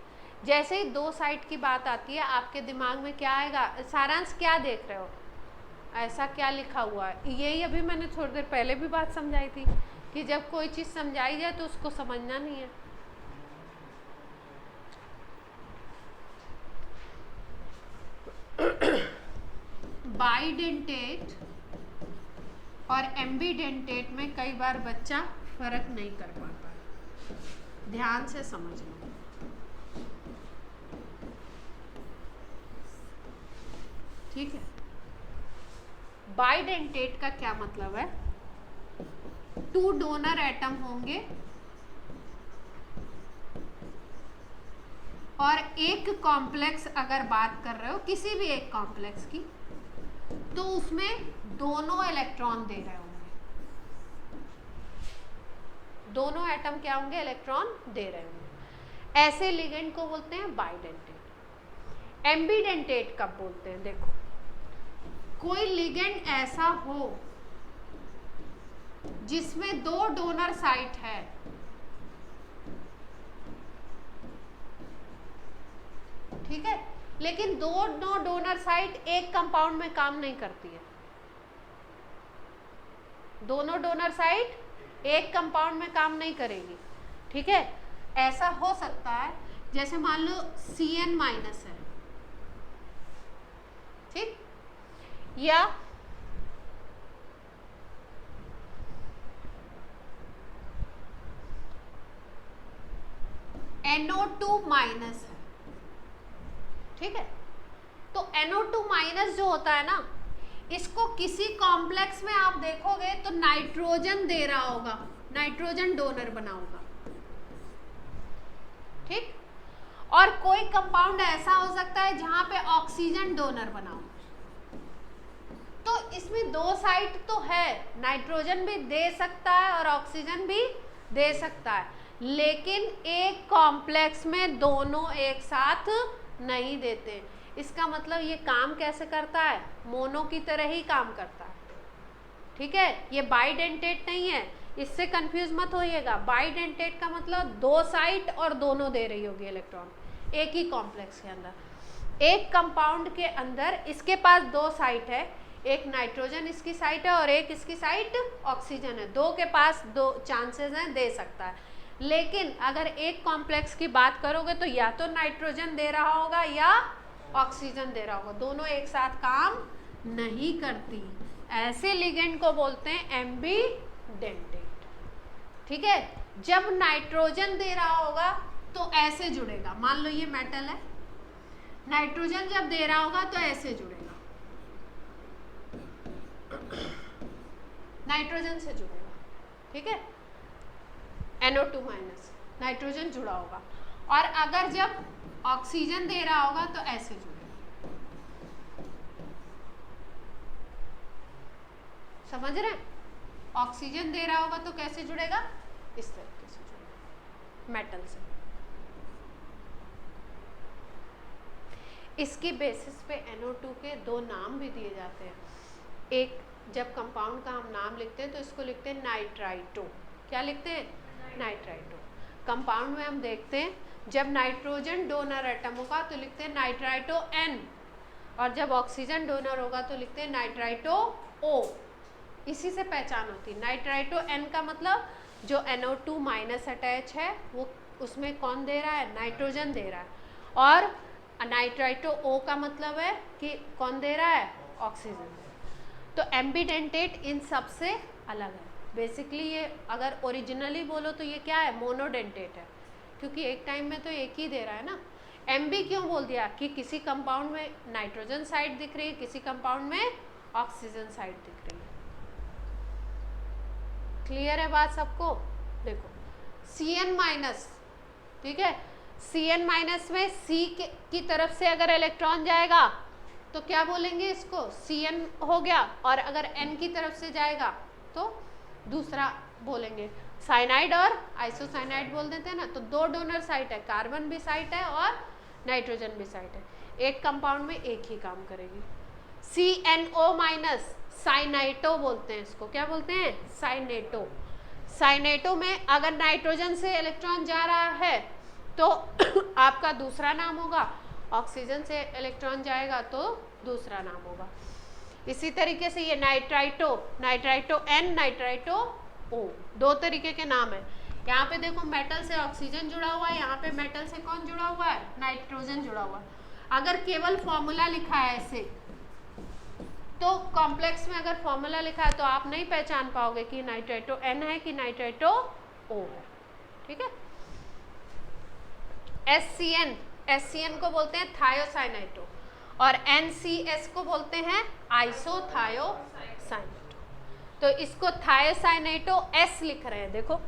जैसे ही 2 साइट की बात आती है, आपके दिमाग में क्या आएगा? सारांश क्या देख रहे हो? ऐसा क्या लिखा हुआ है? यही अभी मैंने थोड़ी देर पहले भी बात समझाई थी कि जब कोई चीज़ समझाई जाए तो उसको समझना नहीं है। बाइडेंटेट और एम्बीडेंटेट में कई बार बच्चा फर्क नहीं कर पाता, ध्यान से समझना, ठीक है। बाइडेंटेट का क्या मतलब है? 2 डोनर एटम होंगे और एक कॉम्प्लेक्स अगर बात कर रहे हो किसी भी एक कॉम्प्लेक्स की, तो उसमें दोनों इलेक्ट्रॉन दे रहे होंगे, दोनों एटम क्या होंगे? इलेक्ट्रॉन दे रहे होंगे। ऐसे लिगेंड को बोलते हैं बाइडेंटेट। एम्बीडेंटेट कब बोलते हैं? देखो, कोई लिगेंड ऐसा हो जिसमें 2 डोनर साइट है, ठीक है, लेकिन दोनों डोनर साइट एक कंपाउंड में काम नहीं करती है। दोनों डोनर साइट एक कंपाउंड में काम नहीं करेगी, ठीक है। ऐसा हो सकता है जैसे मान लो Cn- है, ठीक, या NO2- है, ठीक है। तो NO2 माइनस जो होता है ना, इसको किसी कॉम्प्लेक्स में आप देखोगे तो नाइट्रोजन दे रहा होगा, नाइट्रोजन डोनर बना होगा, ठीक। और कोई कंपाउंड ऐसा हो सकता है जहां पे ऑक्सीजन डोनर बना हो। तो इसमें दो साइड तो है, नाइट्रोजन भी दे सकता है और ऑक्सीजन भी दे सकता है, लेकिन एक कॉम्प्लेक्स में दोनों एक साथ नहीं देते। इसका मतलब ये काम कैसे करता है, मोनो की तरह ही काम करता है, ठीक है। ये बाइडेंटेट नहीं है, इससे कंफ्यूज मत होइएगा। बाइडेंटेट का मतलब दो साइट और दोनों दे रही होगी इलेक्ट्रॉन एक ही कॉम्प्लेक्स के अंदर। एक कंपाउंड के अंदर इसके पास दो साइट है, एक नाइट्रोजन इसकी साइट है और एक इसकी साइट ऑक्सीजन है, दो के पास दो चांसेस हैं, दे सकता है। लेकिन अगर एक कॉम्प्लेक्स की बात करोगे तो या तो नाइट्रोजन दे रहा होगा या ऑक्सीजन दे रहा होगा, दोनों एक साथ काम नहीं करती। ऐसे लिगेंड को बोलते हैं एम्बीडेंटेट, ठीक है। जब नाइट्रोजन दे रहा होगा तो ऐसे जुड़ेगा, मान लो ये मेटल है, नाइट्रोजन जब दे रहा होगा तो ऐसे जुड़ेगा, नाइट्रोजन से जुड़ेगा, ठीक है। NO2 माइनस नाइट्रोजन जुड़ा होगा, और अगर जब ऑक्सीजन दे रहा होगा तो ऐसे जुड़ेगा, समझ रहे हैं। ऑक्सीजन दे रहा होगा तो कैसे जुड़ेगा, इस तरीके से जुड़ेगा, मेटल से। इसकी बेसिस पे NO2 के दो नाम भी दिए जाते हैं। एक, जब कंपाउंड का हम नाम लिखते हैं तो इसको लिखते हैं नाइट्राइटो। क्या लिखते हैं, नाइट्राइटो। कंपाउंड में हम देखते हैं जब नाइट्रोजन डोनर एटम होगा तो लिखते हैं नाइट्राइटो N, और जब ऑक्सीजन डोनर होगा तो लिखते हैं नाइट्राइटो O। इसी से पहचान होती है। नाइट्राइटो N का मतलब जो NO2 माइनस अटैच है वो उसमें कौन दे रहा है, नाइट्रोजन दे रहा है, और नाइट्राइटो O का मतलब है कि कौन दे रहा है, ऑक्सीजन। तो एम्बीडेंटेट इन सब से अलग है। बेसिकली ये अगर ओरिजिनली बोलो तो ये क्या है, मोनोडेंटेट है, क्योंकि एक टाइम में तो एक ही दे रहा है ना। एम्बी क्यों बोल दिया, कि किसी कंपाउंड में नाइट्रोजन साइड दिख रही है, किसी कंपाउंड में ऑक्सीजन साइड दिख रही है। क्लियर है बात सबको। देखो Cn माइनस, ठीक है, Cn माइनस में C की तरफ से अगर इलेक्ट्रॉन जाएगा तो क्या बोलेंगे इसको, Cn हो गया, और अगर N की तरफ से जाएगा तो दूसरा बोलेंगे। साइनाइड और आइसोसाइनाइड बोल देते हैं ना। तो दो डोनर साइट है, कार्बन भी साइट है और नाइट्रोजन भी साइट है, एक कंपाउंड में एक ही काम करेगी। CnO माइनस साइनाइटो बोलते हैं इसको, क्या बोलते हैं, साइनेटो। साइनेटो में अगर नाइट्रोजन से इलेक्ट्रॉन जा रहा है तो आपका दूसरा नाम होगा, ऑक्सीजन से इलेक्ट्रॉन जाएगा तो दूसरा नाम होगा। इसी तरीके से ये nitrito, nitrito N, nitrito O, दो तरीके के नाम है। यहाँ पे देखो मेटल से ऑक्सीजन जुड़ा हुआ है, यहाँ पे मेटल से कौन जुड़ा हुआ है, नाइट्रोजन जुड़ा हुआ है। अगर केवल फॉर्मूला लिखा है ऐसे, तो कॉम्प्लेक्स में अगर फॉर्मूला लिखा है तो आप नहीं पहचान पाओगे कि नाइट्राइटो N है कि नाइट्राइटो O है, ठीक है। SCN को बोलते हैं थायोसाइनाइटो, और NCS को बोलते हैं आइसोथायोसाइनाइटो। तो इसको थायोसाइनाइटो S लिख रहे हैं, देखो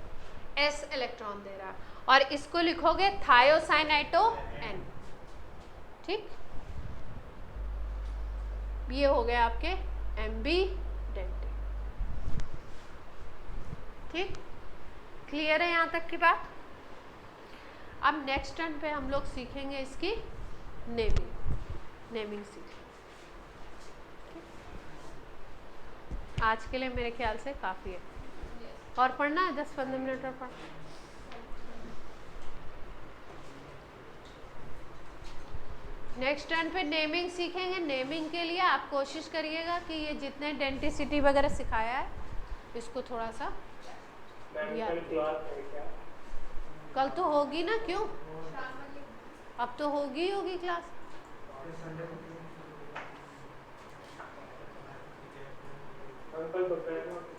S इलेक्ट्रॉन दे रहा है, और इसको लिखोगे थायोसाइनाइटो N, ठीक। ये हो गए आपके एम्बीडेंटेट, ठीक। क्लियर है यहाँ तक की बात। अब नेक्स्ट टर्न पे हम लोग सीखेंगे इसकी नेमिंग सीखेंगे। आज के लिए मेरे ख्याल से काफ़ी है, और पढ़ना है 10-15 मिनट और पढ़। नेक्स्ट टर्न पे नेमिंग सीखेंगे। नेमिंग के लिए आप कोशिश करिएगा कि ये जितने डेंटिसिटी वगैरह सिखाया है इसको थोड़ा सा कल तो होगी ना, क्यों, अब तो होगी क्लास। कल दोपहर में